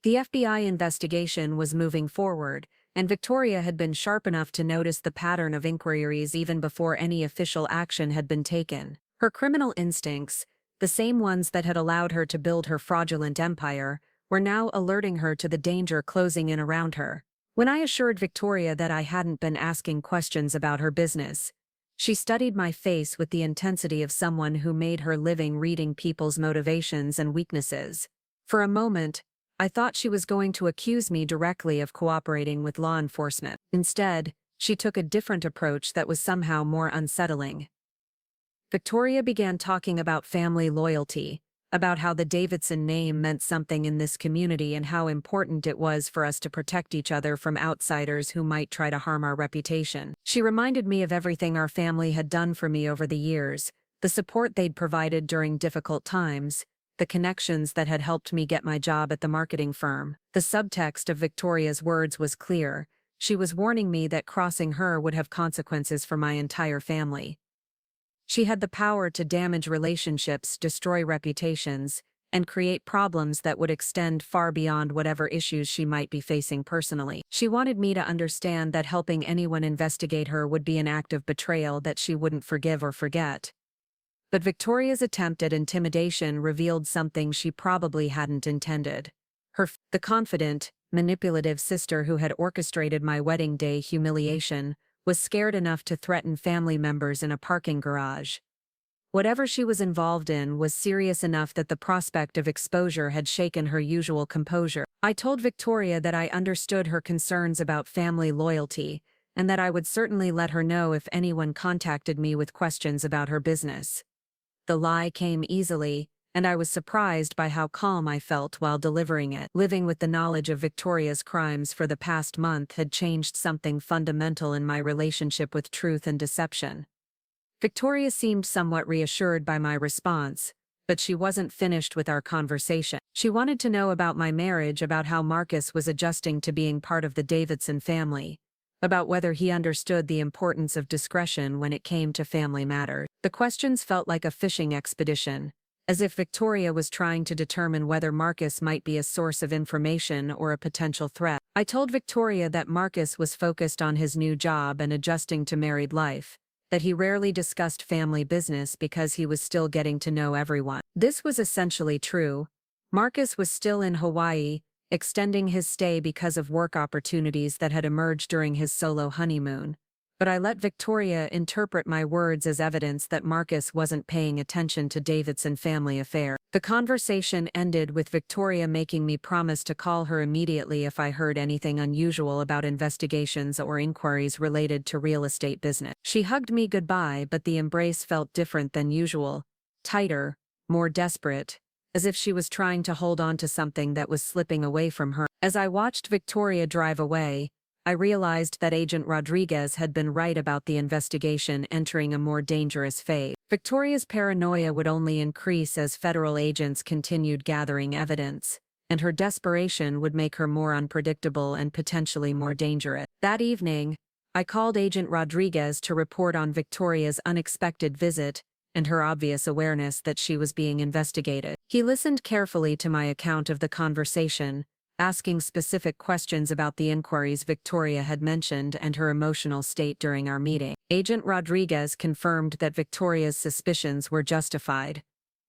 The FBI investigation was moving forward, and Victoria had been sharp enough to notice the pattern of inquiries even before any official action had been taken. Her criminal instincts, the same ones that had allowed her to build her fraudulent empire, were now alerting her to the danger closing in around her. When I assured Victoria that I hadn't been asking questions about her business, she studied my face with the intensity of someone who made her living reading people's motivations and weaknesses. For a moment, I thought she was going to accuse me directly of cooperating with law enforcement. Instead, she took a different approach that was somehow more unsettling. Victoria began talking about family loyalty, about how the Davidson name meant something in this community and how important it was for us to protect each other from outsiders who might try to harm our reputation. She reminded me of everything our family had done for me over the years, the support they'd provided during difficult times, the connections that had helped me get my job at the marketing firm. The subtext of Victoria's words was clear. She was warning me that crossing her would have consequences for my entire family. She had the power to damage relationships, destroy reputations, and create problems that would extend far beyond whatever issues she might be facing personally. She wanted me to understand that helping anyone investigate her would be an act of betrayal that she wouldn't forgive or forget. But Victoria's attempt at intimidation revealed something she probably hadn't intended. The confident, manipulative sister who had orchestrated my wedding day humiliation was scared enough to threaten family members in a parking garage. Whatever she was involved in was serious enough that the prospect of exposure had shaken her usual composure. I told Victoria that I understood her concerns about family loyalty, and that I would certainly let her know if anyone contacted me with questions about her business. The lie came easily, and I was surprised by how calm I felt while delivering it. Living with the knowledge of Victoria's crimes for the past month had changed something fundamental in my relationship with truth and deception. Victoria seemed somewhat reassured by my response, but she wasn't finished with our conversation. She wanted to know about my marriage, about how Marcus was adjusting to being part of the Davidson family, about whether he understood the importance of discretion when it came to family matters. The questions felt like a fishing expedition, as if Victoria was trying to determine whether Marcus might be a source of information or a potential threat. I told Victoria that Marcus was focused on his new job and adjusting to married life, that he rarely discussed family business because he was still getting to know everyone. This was essentially true. Marcus was still in Hawaii, extending his stay because of work opportunities that had emerged during his solo honeymoon. But I let Victoria interpret my words as evidence that Marcus wasn't paying attention to Davidson family affairs. The conversation ended with Victoria making me promise to call her immediately if I heard anything unusual about investigations or inquiries related to real estate business. She hugged me goodbye, but the embrace felt different than usual, tighter, more desperate, as if she was trying to hold on to something that was slipping away from her. As I watched Victoria drive away, I realized that Agent Rodriguez had been right about the investigation entering a more dangerous phase. Victoria's paranoia would only increase as federal agents continued gathering evidence, and her desperation would make her more unpredictable and potentially more dangerous. That evening, I called Agent Rodriguez to report on Victoria's unexpected visit and her obvious awareness that she was being investigated. He listened carefully to my account of the conversation, asking specific questions about the inquiries Victoria had mentioned and her emotional state during our meeting. Agent Rodriguez confirmed that Victoria's suspicions were justified.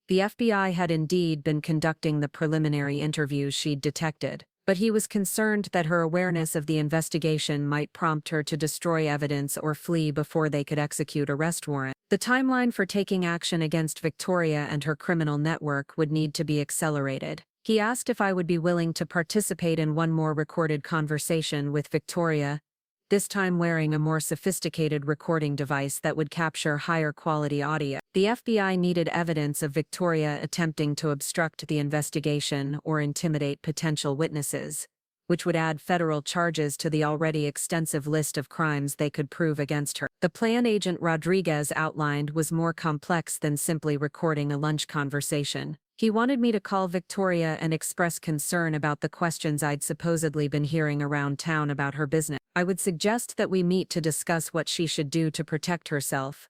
The FBI had indeed been conducting the preliminary interviews she'd detected, but he was concerned that her awareness of the investigation might prompt her to destroy evidence or flee before they could execute arrest warrants. The timeline for taking action against Victoria and her criminal network would need to be accelerated. He asked if I would be willing to participate in one more recorded conversation with Victoria, this time wearing a more sophisticated recording device that would capture higher quality audio. The FBI needed evidence of Victoria attempting to obstruct the investigation or intimidate potential witnesses, which would add federal charges to the already extensive list of crimes they could prove against her. The plan Agent Rodriguez outlined was more complex than simply recording a lunch conversation. He wanted me to call Victoria and express concern about the questions I'd supposedly been hearing around town about her business. I would suggest that we meet to discuss what she should do to protect herself,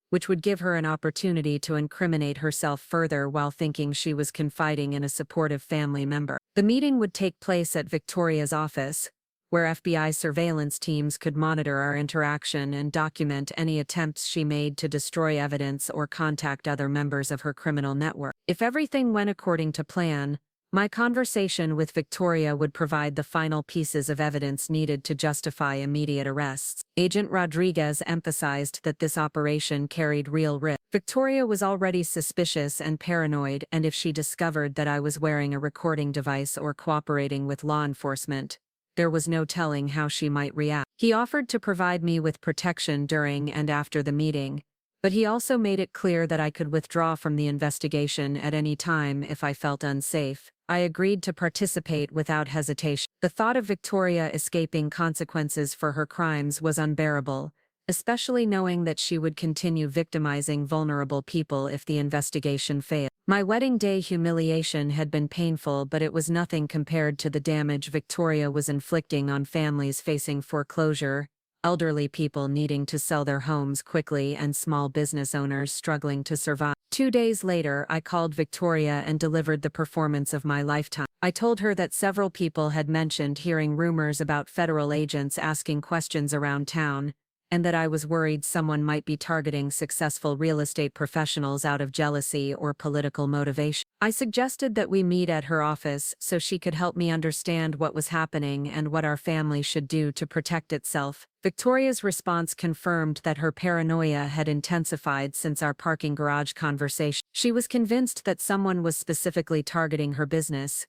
which would give her an opportunity to incriminate herself further while thinking she was confiding in a supportive family member. The meeting would take place at Victoria's office, where FBI surveillance teams could monitor our interaction and document any attempts she made to destroy evidence or contact other members of her criminal network. If everything went according to plan, my conversation with Victoria would provide the final pieces of evidence needed to justify immediate arrests. Agent Rodriguez emphasized that this operation carried real risk. Victoria was already suspicious and paranoid, and if she discovered that I was wearing a recording device or cooperating with law enforcement, there was no telling how she might react. He offered to provide me with protection during and after the meeting, but he also made it clear that I could withdraw from the investigation at any time if I felt unsafe. I agreed to participate without hesitation. The thought of Victoria escaping consequences for her crimes was unbearable, especially knowing that she would continue victimizing vulnerable people if the investigation failed. My wedding day humiliation had been painful, but it was nothing compared to the damage Victoria was inflicting on families facing foreclosure, elderly people needing to sell their homes quickly, and small business owners struggling to survive. 2 days later, I called Victoria and delivered the performance of my lifetime. I told her that several people had mentioned hearing rumors about federal agents asking questions around town, and that I was worried someone might be targeting successful real estate professionals out of jealousy or political motivation. I suggested that we meet at her office so she could help me understand what was happening and what our family should do to protect itself. Victoria's response confirmed that her paranoia had intensified since our parking garage conversation. She was convinced that someone was specifically targeting her business,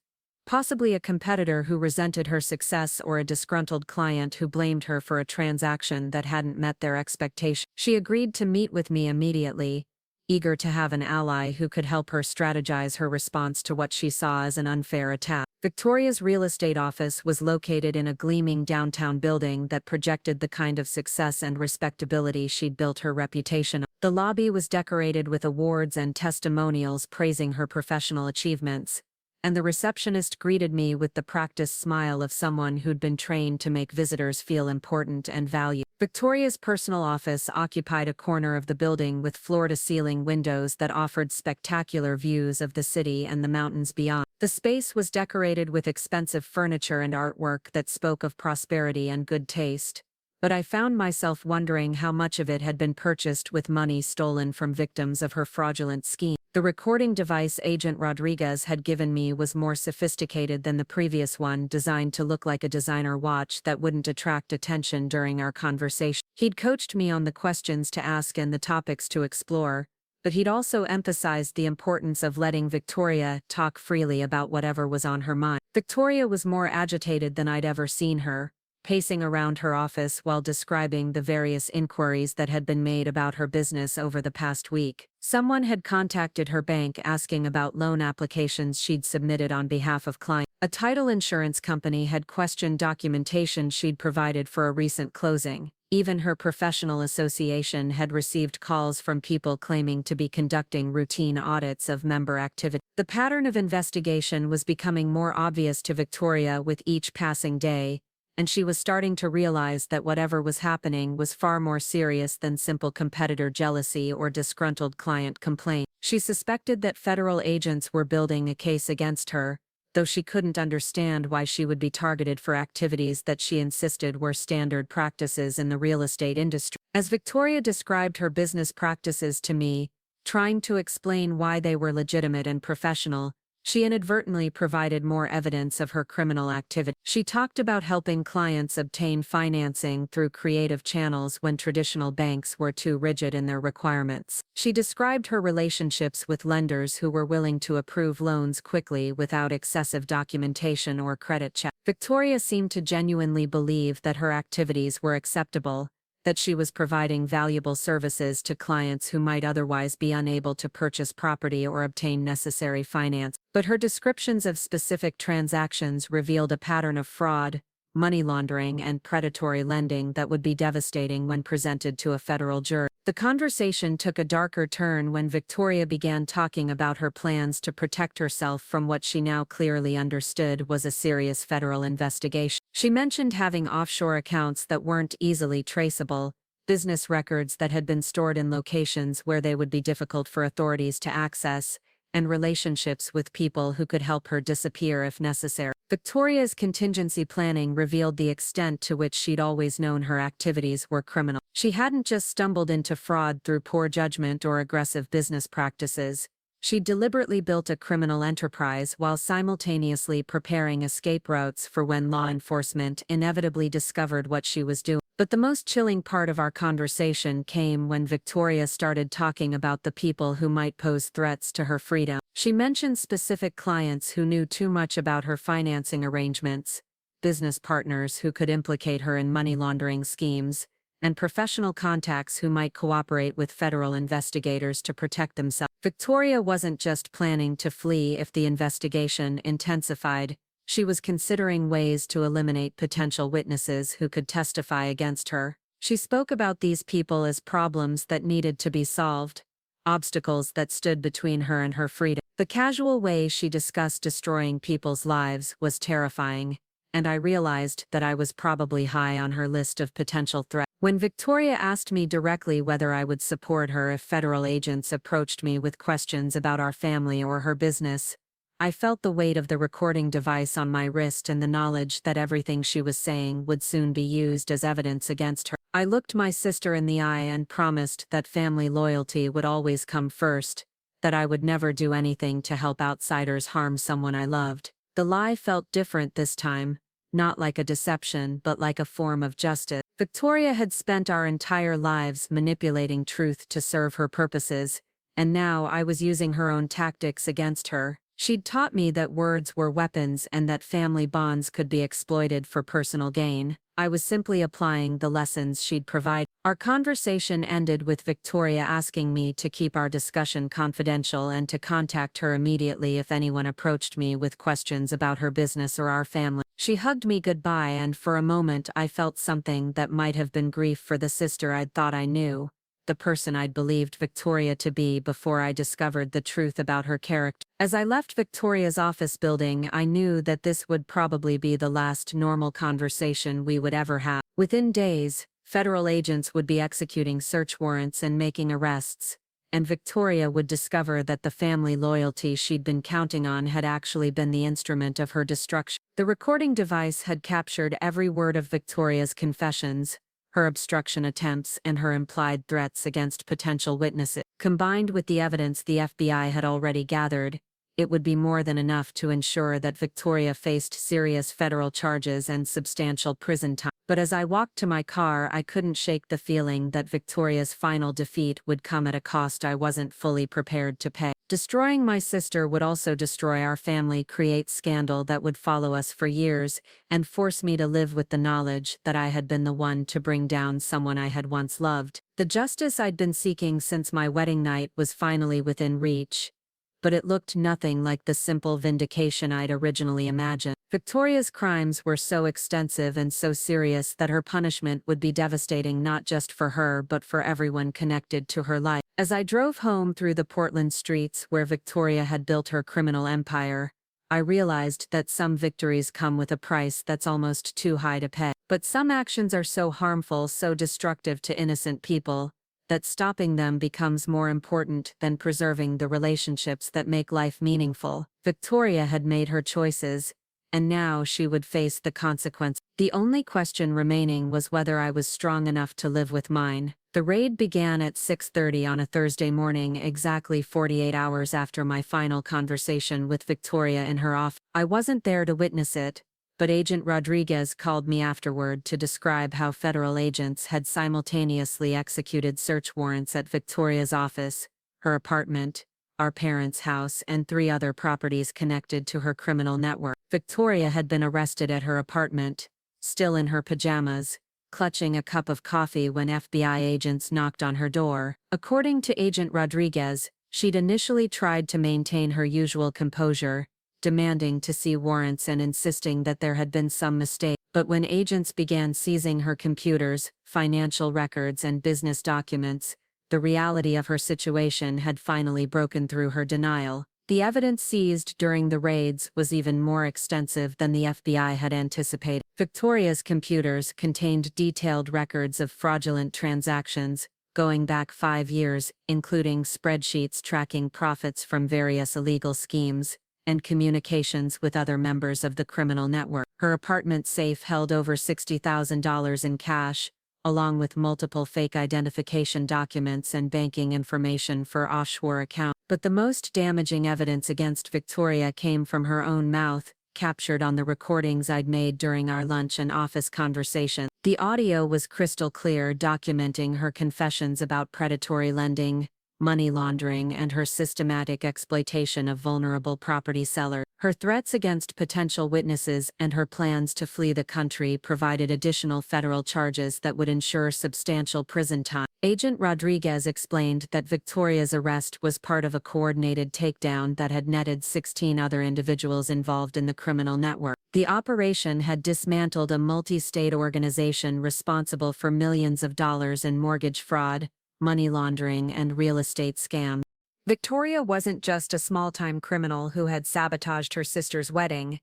possibly a competitor who resented her success or a disgruntled client who blamed her for a transaction that hadn't met their expectations. She agreed to meet with me immediately, eager to have an ally who could help her strategize her response to what she saw as an unfair attack. Victoria's real estate office was located in a gleaming downtown building that projected the kind of success and respectability she'd built her reputation on. The lobby was decorated with awards and testimonials praising her professional achievements, and the receptionist greeted me with the practiced smile of someone who'd been trained to make visitors feel important and valued. Victoria's personal office occupied a corner of the building with floor-to-ceiling windows that offered spectacular views of the city and the mountains beyond. The space was decorated with expensive furniture and artwork that spoke of prosperity and good taste, but I found myself wondering how much of it had been purchased with money stolen from victims of her fraudulent scheme. The recording device Agent Rodriguez had given me was more sophisticated than the previous one, designed to look like a designer watch that wouldn't attract attention during our conversation. He'd coached me on the questions to ask and the topics to explore, but he'd also emphasized the importance of letting Victoria talk freely about whatever was on her mind. Victoria was more agitated than I'd ever seen her, pacing around her office while describing the various inquiries that had been made about her business over the past week. Someone had contacted her bank asking about loan applications she'd submitted on behalf of clients. A title insurance company had questioned documentation she'd provided for a recent closing. Even her professional association had received calls from people claiming to be conducting routine audits of member activity. The pattern of investigation was becoming more obvious to Victoria with each passing day, and she was starting to realize that whatever was happening was far more serious than simple competitor jealousy or disgruntled client complaint. She suspected that federal agents were building a case against her, though she couldn't understand why she would be targeted for activities that she insisted were standard practices in the real estate industry. As Victoria described her business practices to me, trying to explain why they were legitimate and professional, she inadvertently provided more evidence of her criminal activity. She talked about helping clients obtain financing through creative channels when traditional banks were too rigid in their requirements. She described her relationships with lenders who were willing to approve loans quickly without excessive documentation or credit check. Victoria seemed to genuinely believe that her activities were acceptable, that she was providing valuable services to clients who might otherwise be unable to purchase property or obtain necessary finance. But her descriptions of specific transactions revealed a pattern of fraud, money laundering, and predatory lending that would be devastating when presented to a federal jury. The conversation took a darker turn when Victoria began talking about her plans to protect herself from what she now clearly understood was a serious federal investigation. She mentioned having offshore accounts that weren't easily traceable, business records that had been stored in locations where they would be difficult for authorities to access, and relationships with people who could help her disappear if necessary. Victoria's contingency planning revealed the extent to which she'd always known her activities were criminal. She hadn't just stumbled into fraud through poor judgment or aggressive business practices. She'd deliberately built a criminal enterprise while simultaneously preparing escape routes for when law enforcement inevitably discovered what she was doing. But the most chilling part of our conversation came when Victoria started talking about the people who might pose threats to her freedom. She mentioned specific clients who knew too much about her financing arrangements, business partners who could implicate her in money laundering schemes, and professional contacts who might cooperate with federal investigators to protect themselves. Victoria wasn't just planning to flee if the investigation intensified. She was considering ways to eliminate potential witnesses who could testify against her. She spoke about these people as problems that needed to be solved, obstacles that stood between her and her freedom. The casual way she discussed destroying people's lives was terrifying, and I realized that I was probably high on her list of potential threats. When Victoria asked me directly whether I would support her if federal agents approached me with questions about our family or her business, I felt the weight of the recording device on my wrist and the knowledge that everything she was saying would soon be used as evidence against her. I looked my sister in the eye and promised that family loyalty would always come first, that I would never do anything to help outsiders harm someone I loved. The lie felt different this time, not like a deception but like a form of justice. Victoria had spent our entire lives manipulating truth to serve her purposes, and now I was using her own tactics against her. She'd taught me that words were weapons and that family bonds could be exploited for personal gain. I was simply applying the lessons she'd provided. Our conversation ended with Victoria asking me to keep our discussion confidential and to contact her immediately if anyone approached me with questions about her business or our family. She hugged me goodbye, and for a moment I felt something that might have been grief for the sister I'd thought I knew, the person I'd believed Victoria to be before I discovered the truth about her character. As I left Victoria's office building, I knew that this would probably be the last normal conversation we would ever have. Within days, federal agents would be executing search warrants and making arrests, and Victoria would discover that the family loyalty she'd been counting on had actually been the instrument of her destruction. The recording device had captured every word of Victoria's confessions, her obstruction attempts, and her implied threats against potential witnesses. Combined with the evidence the FBI had already gathered, it would be more than enough to ensure that Victoria faced serious federal charges and substantial prison time. But as I walked to my car, I couldn't shake the feeling that Victoria's final defeat would come at a cost I wasn't fully prepared to pay. Destroying my sister would also destroy our family, create scandal that would follow us for years, and force me to live with the knowledge that I had been the one to bring down someone I had once loved. The justice I'd been seeking since my wedding night was finally within reach, but it looked nothing like the simple vindication I'd originally imagined. Victoria's crimes were so extensive and so serious that her punishment would be devastating not just for her but for everyone connected to her life. As I drove home through the Portland streets where Victoria had built her criminal empire, I realized that some victories come with a price that's almost too high to pay. But some actions are so harmful, so destructive to innocent people, that stopping them becomes more important than preserving the relationships that make life meaningful. Victoria had made her choices, and now she would face the consequence. The only question remaining was whether I was strong enough to live with mine. The raid began at 6:30 on a Thursday morning, exactly 48 hours after my final conversation with Victoria in her office. I wasn't there to witness it, but Agent Rodriguez called me afterward to describe how federal agents had simultaneously executed search warrants at Victoria's office, her apartment, our parents' house, and 3 other properties connected to her criminal network. Victoria had been arrested at her apartment, still in her pajamas, clutching a cup of coffee when FBI agents knocked on her door. According to Agent Rodriguez, she'd initially tried to maintain her usual composure, demanding to see warrants and insisting that there had been some mistake. But when agents began seizing her computers, financial records, and business documents, the reality of her situation had finally broken through her denial. The evidence seized during the raids was even more extensive than the FBI had anticipated. Victoria's computers contained detailed records of fraudulent transactions, going back 5 years, including spreadsheets tracking profits from various illegal schemes, and communications with other members of the criminal network. Her apartment safe held over $60,000 in cash, along with multiple fake identification documents and banking information for offshore accounts. But the most damaging evidence against Victoria came from her own mouth, captured on the recordings I'd made during our lunch and office conversation. The audio was crystal clear, documenting her confessions about predatory lending, money laundering, and her systematic exploitation of vulnerable property sellers. Her threats against potential witnesses and her plans to flee the country provided additional federal charges that would ensure substantial prison time. Agent Rodriguez explained that Victoria's arrest was part of a coordinated takedown that had netted 16 other individuals involved in the criminal network. The operation had dismantled a multi-state organization responsible for millions of dollars in mortgage fraud, money laundering, and real estate scams. Victoria wasn't just a small-time criminal who had sabotaged her sister's wedding.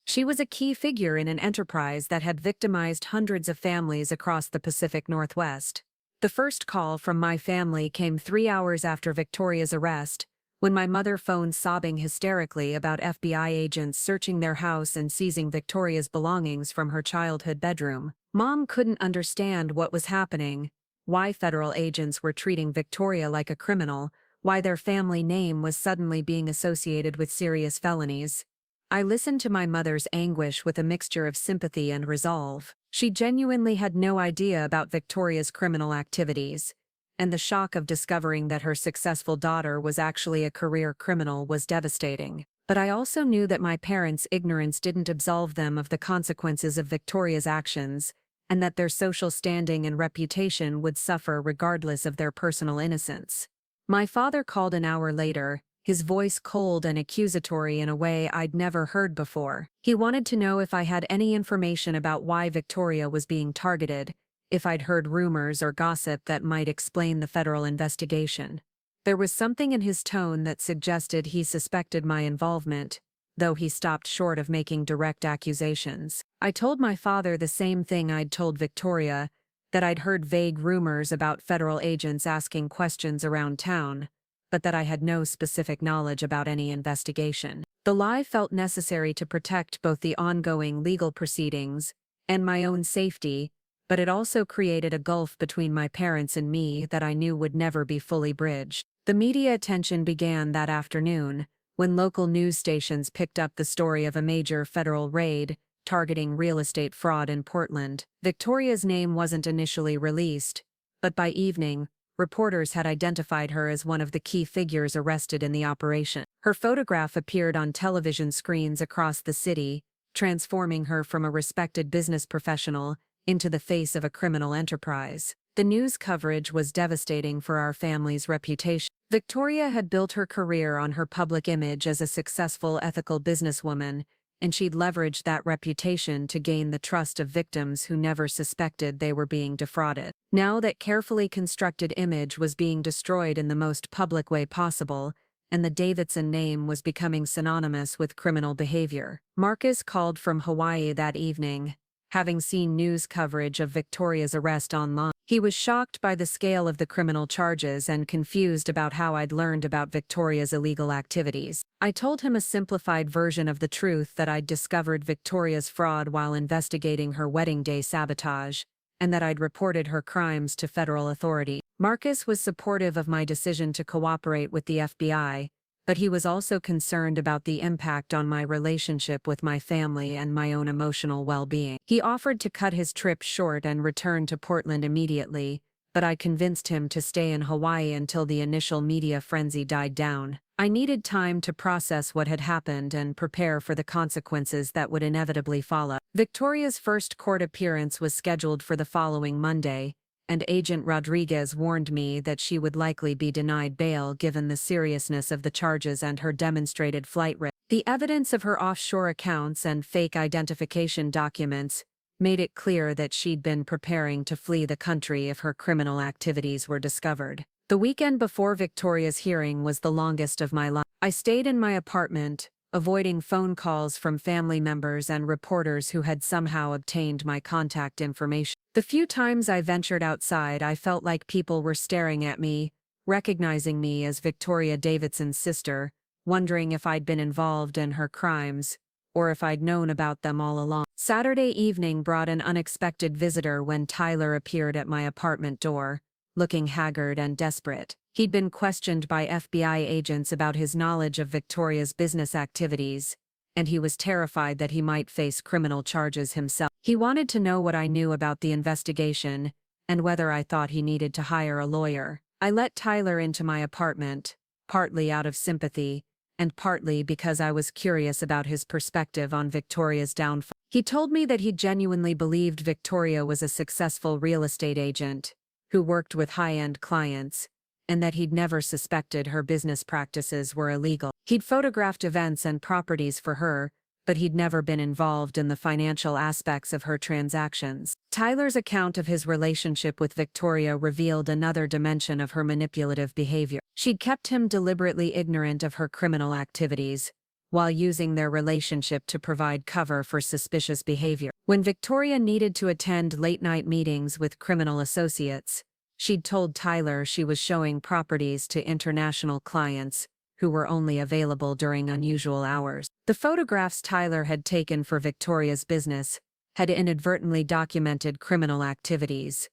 She was a key figure in an enterprise that had victimized hundreds of families across the Pacific Northwest. The first call from my family came 3 hours after Victoria's arrest, when my mother phoned sobbing hysterically about FBI agents searching their house and seizing Victoria's belongings from her childhood bedroom. Mom couldn't understand what was happening, why federal agents were treating Victoria like a criminal, why their family name was suddenly being associated with serious felonies. I listened to my mother's anguish with a mixture of sympathy and resolve. She genuinely had no idea about Victoria's criminal activities, and the shock of discovering that her successful daughter was actually a career criminal was devastating. But I also knew that my parents' ignorance didn't absolve them of the consequences of Victoria's actions, and that their social standing and reputation would suffer regardless of their personal innocence. My father called an hour later, his voice cold and accusatory in a way I'd never heard before. He wanted to know if I had any information about why Victoria was being targeted, if I'd heard rumors or gossip that might explain the federal investigation. There was something in his tone that suggested he suspected my involvement, though he stopped short of making direct accusations. I told my father the same thing I'd told Victoria, that I'd heard vague rumors about federal agents asking questions around town, but that I had no specific knowledge about any investigation. The lie felt necessary to protect both the ongoing legal proceedings and my own safety, but it also created a gulf between my parents and me that I knew would never be fully bridged. The media attention began that afternoon, when local news stations picked up the story of a major federal raid targeting real estate fraud in Portland. Victoria's name wasn't initially released, but by evening, reporters had identified her as one of the key figures arrested in the operation. Her photograph appeared on television screens across the city, transforming her from a respected business professional into the face of a criminal enterprise. The news coverage was devastating for our family's reputation. Victoria had built her career on her public image as a successful ethical businesswoman, and she'd leveraged that reputation to gain the trust of victims who never suspected they were being defrauded. Now that carefully constructed image was being destroyed in the most public way possible, and the Davidson name was becoming synonymous with criminal behavior. Marcus called from Hawaii that evening, having seen news coverage of Victoria's arrest online. He was shocked by the scale of the criminal charges and confused about how I'd learned about Victoria's illegal activities. I told him a simplified version of the truth, that I'd discovered Victoria's fraud while investigating her wedding day sabotage, and that I'd reported her crimes to federal authorities. Marcus was supportive of my decision to cooperate with the FBI, but he was also concerned about the impact on my relationship with my family and my own emotional well-being. He offered to cut his trip short and return to Portland immediately, but I convinced him to stay in Hawaii until the initial media frenzy died down. I needed time to process what had happened and prepare for the consequences that would inevitably follow. Victoria's first court appearance was scheduled for the following Monday, and Agent Rodriguez warned me that she would likely be denied bail given the seriousness of the charges and her demonstrated flight risk. The evidence of her offshore accounts and fake identification documents made it clear that she'd been preparing to flee the country if her criminal activities were discovered. The weekend before Victoria's hearing was the longest of my life. I stayed in my apartment, avoiding phone calls from family members and reporters who had somehow obtained my contact information. The few times I ventured outside, I felt like people were staring at me, recognizing me as Victoria Davidson's sister, wondering if I'd been involved in her crimes, or if I'd known about them all along. Saturday evening brought an unexpected visitor when Tyler appeared at my apartment door, looking haggard and desperate. He'd been questioned by FBI agents about his knowledge of Victoria's business activities, and he was terrified that he might face criminal charges himself. He wanted to know what I knew about the investigation, and whether I thought he needed to hire a lawyer. I let Tyler into my apartment, partly out of sympathy, and partly because I was curious about his perspective on Victoria's downfall. He told me that he genuinely believed Victoria was a successful real estate agent, who worked with high-end clients, and that he'd never suspected her business practices were illegal. He'd photographed events and properties for her, but he'd never been involved in the financial aspects of her transactions. Tyler's account of his relationship with Victoria revealed another dimension of her manipulative behavior. She'd kept him deliberately ignorant of her criminal activities, while using their relationship to provide cover for suspicious behavior. When Victoria needed to attend late-night meetings with criminal associates, she'd told Tyler she was showing properties to international clients, who were only available during unusual hours. The photographs Tyler had taken for Victoria's business had inadvertently documented criminal activities,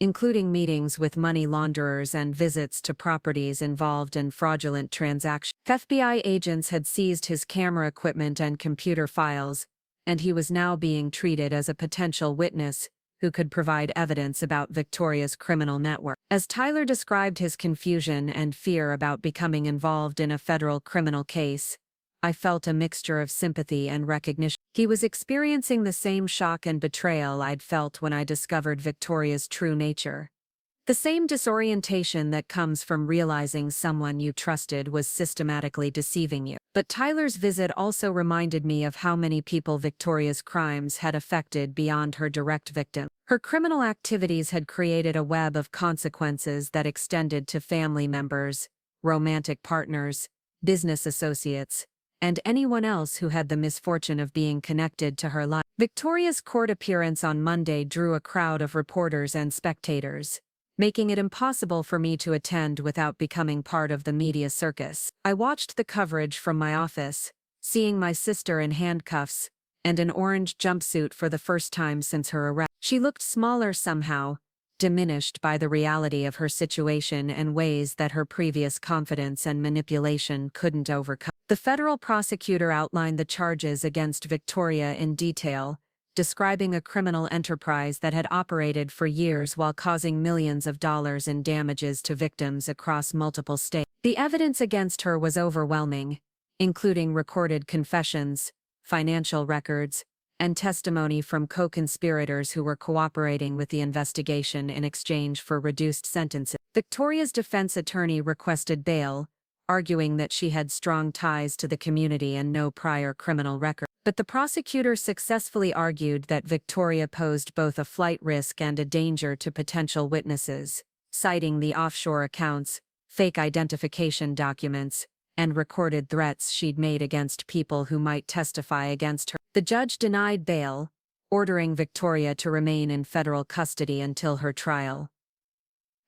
including meetings with money launderers and visits to properties involved in fraudulent transactions. FBI agents had seized his camera equipment and computer files, and he was now being treated as a potential witness who could provide evidence about Victoria's criminal network. As Tyler described his confusion and fear about becoming involved in a federal criminal case, I felt a mixture of sympathy and recognition. He was experiencing the same shock and betrayal I'd felt when I discovered Victoria's true nature. The same disorientation that comes from realizing someone you trusted was systematically deceiving you. But Tyler's visit also reminded me of how many people Victoria's crimes had affected beyond her direct victim. Her criminal activities had created a web of consequences that extended to family members, romantic partners, business associates, and anyone else who had the misfortune of being connected to her life. Victoria's court appearance on Monday drew a crowd of reporters and spectators, making it impossible for me to attend without becoming part of the media circus. I watched the coverage from my office, seeing my sister in handcuffs and an orange jumpsuit for the first time since her arrest. She looked smaller somehow, diminished by the reality of her situation in ways that her previous confidence and manipulation couldn't overcome. The federal prosecutor outlined the charges against Victoria in detail, describing a criminal enterprise that had operated for years while causing millions of dollars in damages to victims across multiple states. The evidence against her was overwhelming, including recorded confessions, financial records, and testimony from co-conspirators who were cooperating with the investigation in exchange for reduced sentences. Victoria's defense attorney requested bail, arguing that she had strong ties to the community and no prior criminal record. But the prosecutor successfully argued that Victoria posed both a flight risk and a danger to potential witnesses, citing the offshore accounts, fake identification documents, and recorded threats she'd made against people who might testify against her. The judge denied bail, ordering Victoria to remain in federal custody until her trial.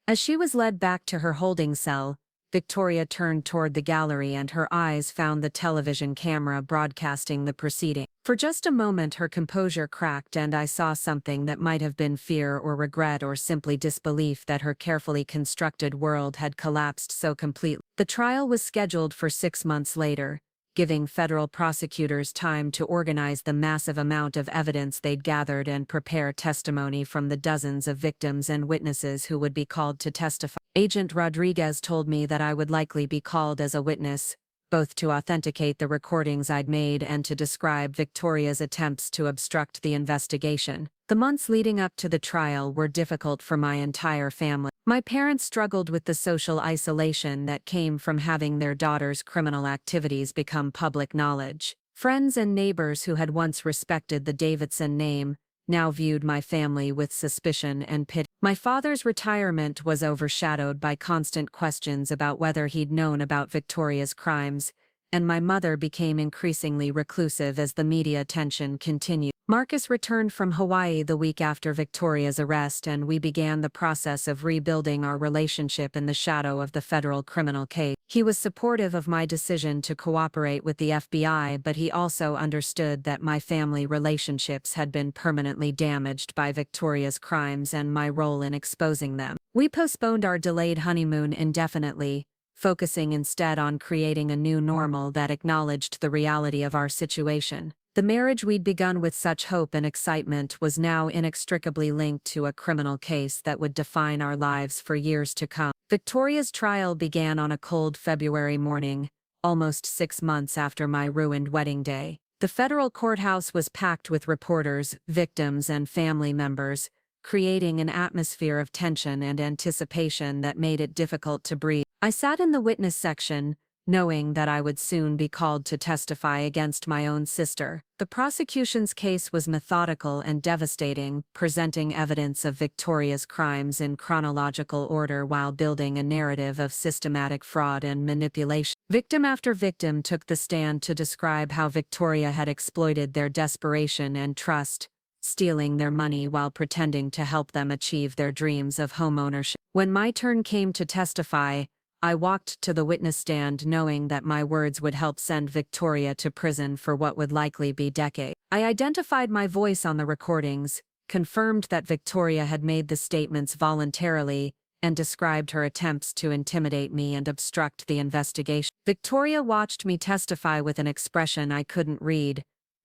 As she was led back to her holding cell, Victoria turned toward the gallery and her eyes found the television camera broadcasting the proceeding. For just a moment her composure cracked and I saw something that might have been fear or regret or simply disbelief that her carefully constructed world had collapsed so completely. The trial was scheduled for 6 months later, giving federal prosecutors time to organize the massive amount of evidence they'd gathered and prepare testimony from the dozens of victims and witnesses who would be called to testify. Agent Rodriguez told me that I would likely be called as a witness, both to authenticate the recordings I'd made and to describe Victoria's attempts to obstruct the investigation. The months leading up to the trial were difficult for my entire family. My parents struggled with the social isolation that came from having their daughter's criminal activities become public knowledge. Friends and neighbors who had once respected the Davidson name now viewed my family with suspicion and pity. My father's retirement was overshadowed by constant questions about whether he'd known about Victoria's crimes, and my mother became increasingly reclusive as the media attention continued. Marcus returned from Hawaii the week after Victoria's arrest and we began the process of rebuilding our relationship in the shadow of the federal criminal case. He was supportive of my decision to cooperate with the FBI, but he also understood that my family relationships had been permanently damaged by Victoria's crimes and my role in exposing them. We postponed our delayed honeymoon indefinitely, focusing instead on creating a new normal that acknowledged the reality of our situation. The marriage we'd begun with such hope and excitement was now inextricably linked to a criminal case that would define our lives for years to come. Victoria's trial began on a cold February morning, almost 6 months after my ruined wedding day. The federal courthouse was packed with reporters, victims, and family members, creating an atmosphere of tension and anticipation that made it difficult to breathe. I sat in the witness section, knowing that I would soon be called to testify against my own sister. The prosecution's case was methodical and devastating, presenting evidence of Victoria's crimes in chronological order while building a narrative of systematic fraud and manipulation. Victim after victim took the stand to describe how Victoria had exploited their desperation and trust, stealing their money while pretending to help them achieve their dreams of homeownership. When my turn came to testify, I walked to the witness stand knowing that my words would help send Victoria to prison for what would likely be decades. I identified my voice on the recordings, confirmed that Victoria had made the statements voluntarily, and described her attempts to intimidate me and obstruct the investigation. Victoria watched me testify with an expression I couldn't read,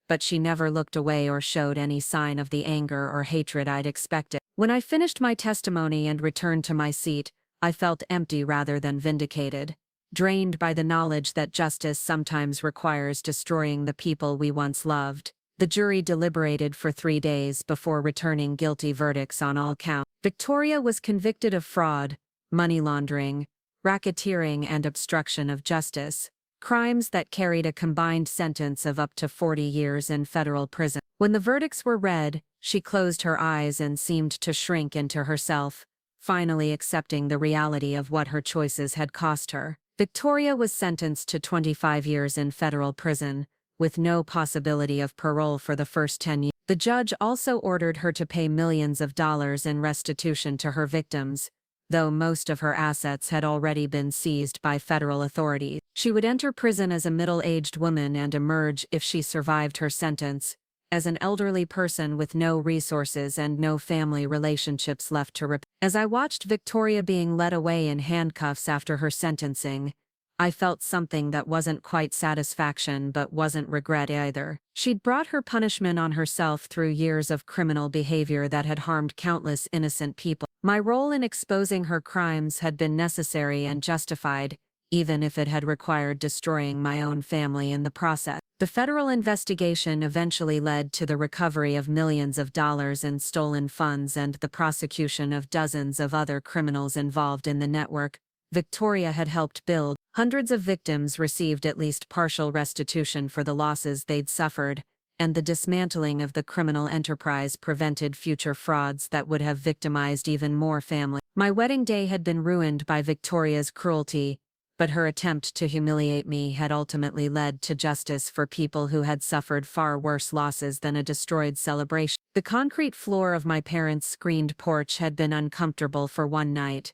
but she never looked away or showed any sign of the anger or hatred I'd expected. When I finished my testimony and returned to my seat, I felt empty rather than vindicated. drained by the knowledge that justice sometimes requires destroying the people we once loved. The jury deliberated for 3 days before returning guilty verdicts on all counts. Victoria was convicted of fraud, money laundering, racketeering, and obstruction of justice, crimes that carried a combined sentence of up to 40 years in federal prison. When the verdicts were read, she closed her eyes and seemed to shrink into herself, finally accepting the reality of what her choices had cost her. Victoria was sentenced to 25 years in federal prison, with no possibility of parole for the first 10 years. The judge also ordered her to pay millions of dollars in restitution to her victims, though most of her assets had already been seized by federal authorities. She would enter prison as a middle-aged woman and emerge, if she survived her sentence, as an elderly person with no resources and no family relationships left to repair. As I watched Victoria being led away in handcuffs after her sentencing, I felt something that wasn't quite satisfaction but wasn't regret either. She'd brought her punishment on herself through years of criminal behavior that had harmed countless innocent people. My role in exposing her crimes had been necessary and justified, even if it had required destroying my own family in the process. The federal investigation eventually led to the recovery of millions of dollars in stolen funds and the prosecution of dozens of other criminals involved in the network Victoria had helped build. Hundreds of victims received at least partial restitution for the losses they'd suffered, and the dismantling of the criminal enterprise prevented future frauds that would have victimized even more families. My wedding day had been ruined by Victoria's cruelty, but her attempt to humiliate me had ultimately led to justice for people who had suffered far worse losses than a destroyed celebration. The concrete floor of my parents' screened porch had been uncomfortable for one night,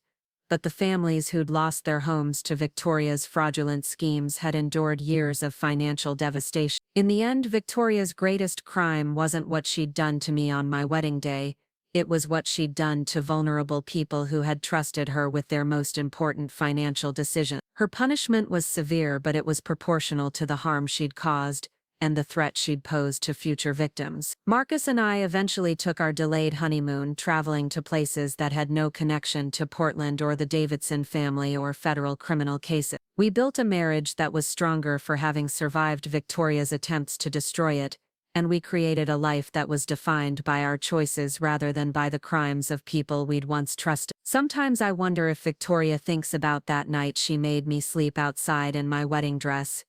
but the families who'd lost their homes to Victoria's fraudulent schemes had endured years of financial devastation. In the end, Victoria's greatest crime wasn't what she'd done to me on my wedding day, it was what she'd done to vulnerable people who had trusted her with their most important financial decisions. Her punishment was severe, but it was proportional to the harm she'd caused and the threat she'd posed to future victims. Marcus and I eventually took our delayed honeymoon, traveling to places that had no connection to Portland or the Davidson family or federal criminal cases. We built a marriage that was stronger for having survived Victoria's attempts to destroy it, and we created a life that was defined by our choices rather than by the crimes of people we'd once trusted. Sometimes I wonder if Victoria thinks about that night she made me sleep outside in my wedding dress,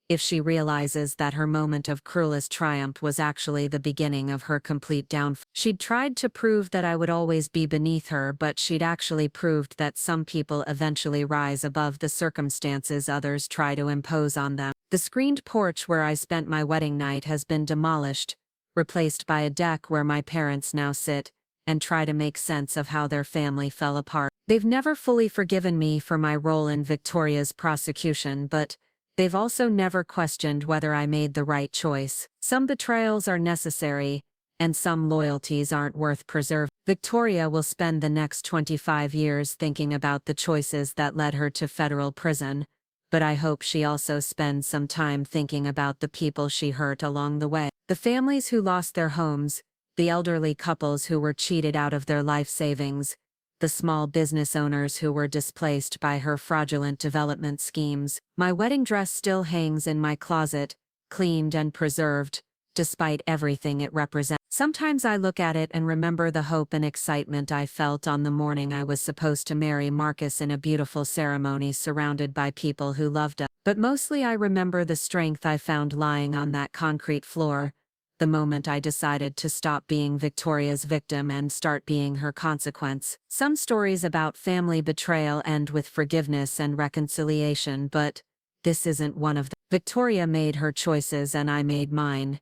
if she realizes that her moment of cruelest triumph was actually the beginning of her complete downfall. She'd tried to prove that I would always be beneath her, but she'd actually proved that some people eventually rise above the circumstances others try to impose on them. The screened porch where I spent my wedding night has been demolished, replaced by a deck where my parents now sit and try to make sense of how their family fell apart. They've never fully forgiven me for my role in Victoria's prosecution, but they've also never questioned whether I made the right choice. Some betrayals are necessary, and some loyalties aren't worth preserving. Victoria will spend the next 25 years thinking about the choices that led her to federal prison, but I hope she also spends some time thinking about the people she hurt along the way. The families who lost their homes, the elderly couples who were cheated out of their life savings, the small business owners who were displaced by her fraudulent development schemes. My wedding dress still hangs in my closet, cleaned and preserved, despite everything it represents. Sometimes I look at it and remember the hope and excitement I felt on the morning I was supposed to marry Marcus in a beautiful ceremony surrounded by people who loved us. But mostly I remember the strength I found lying on that concrete floor, the moment I decided to stop being Victoria's victim and start being her consequence. Some stories about family betrayal end with forgiveness and reconciliation, but this isn't one of them. Victoria made her choices and I made mine.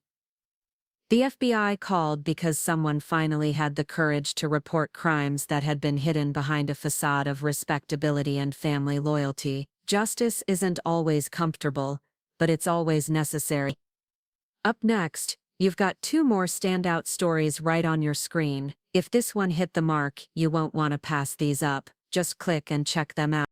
The FBI called because someone finally had the courage to report crimes that had been hidden behind a facade of respectability and family loyalty. Justice isn't always comfortable, but it's always necessary. Up next, you've got 2 more standout stories right on your screen. If this one hit the mark, you won't want to pass these up. Just click and check them out.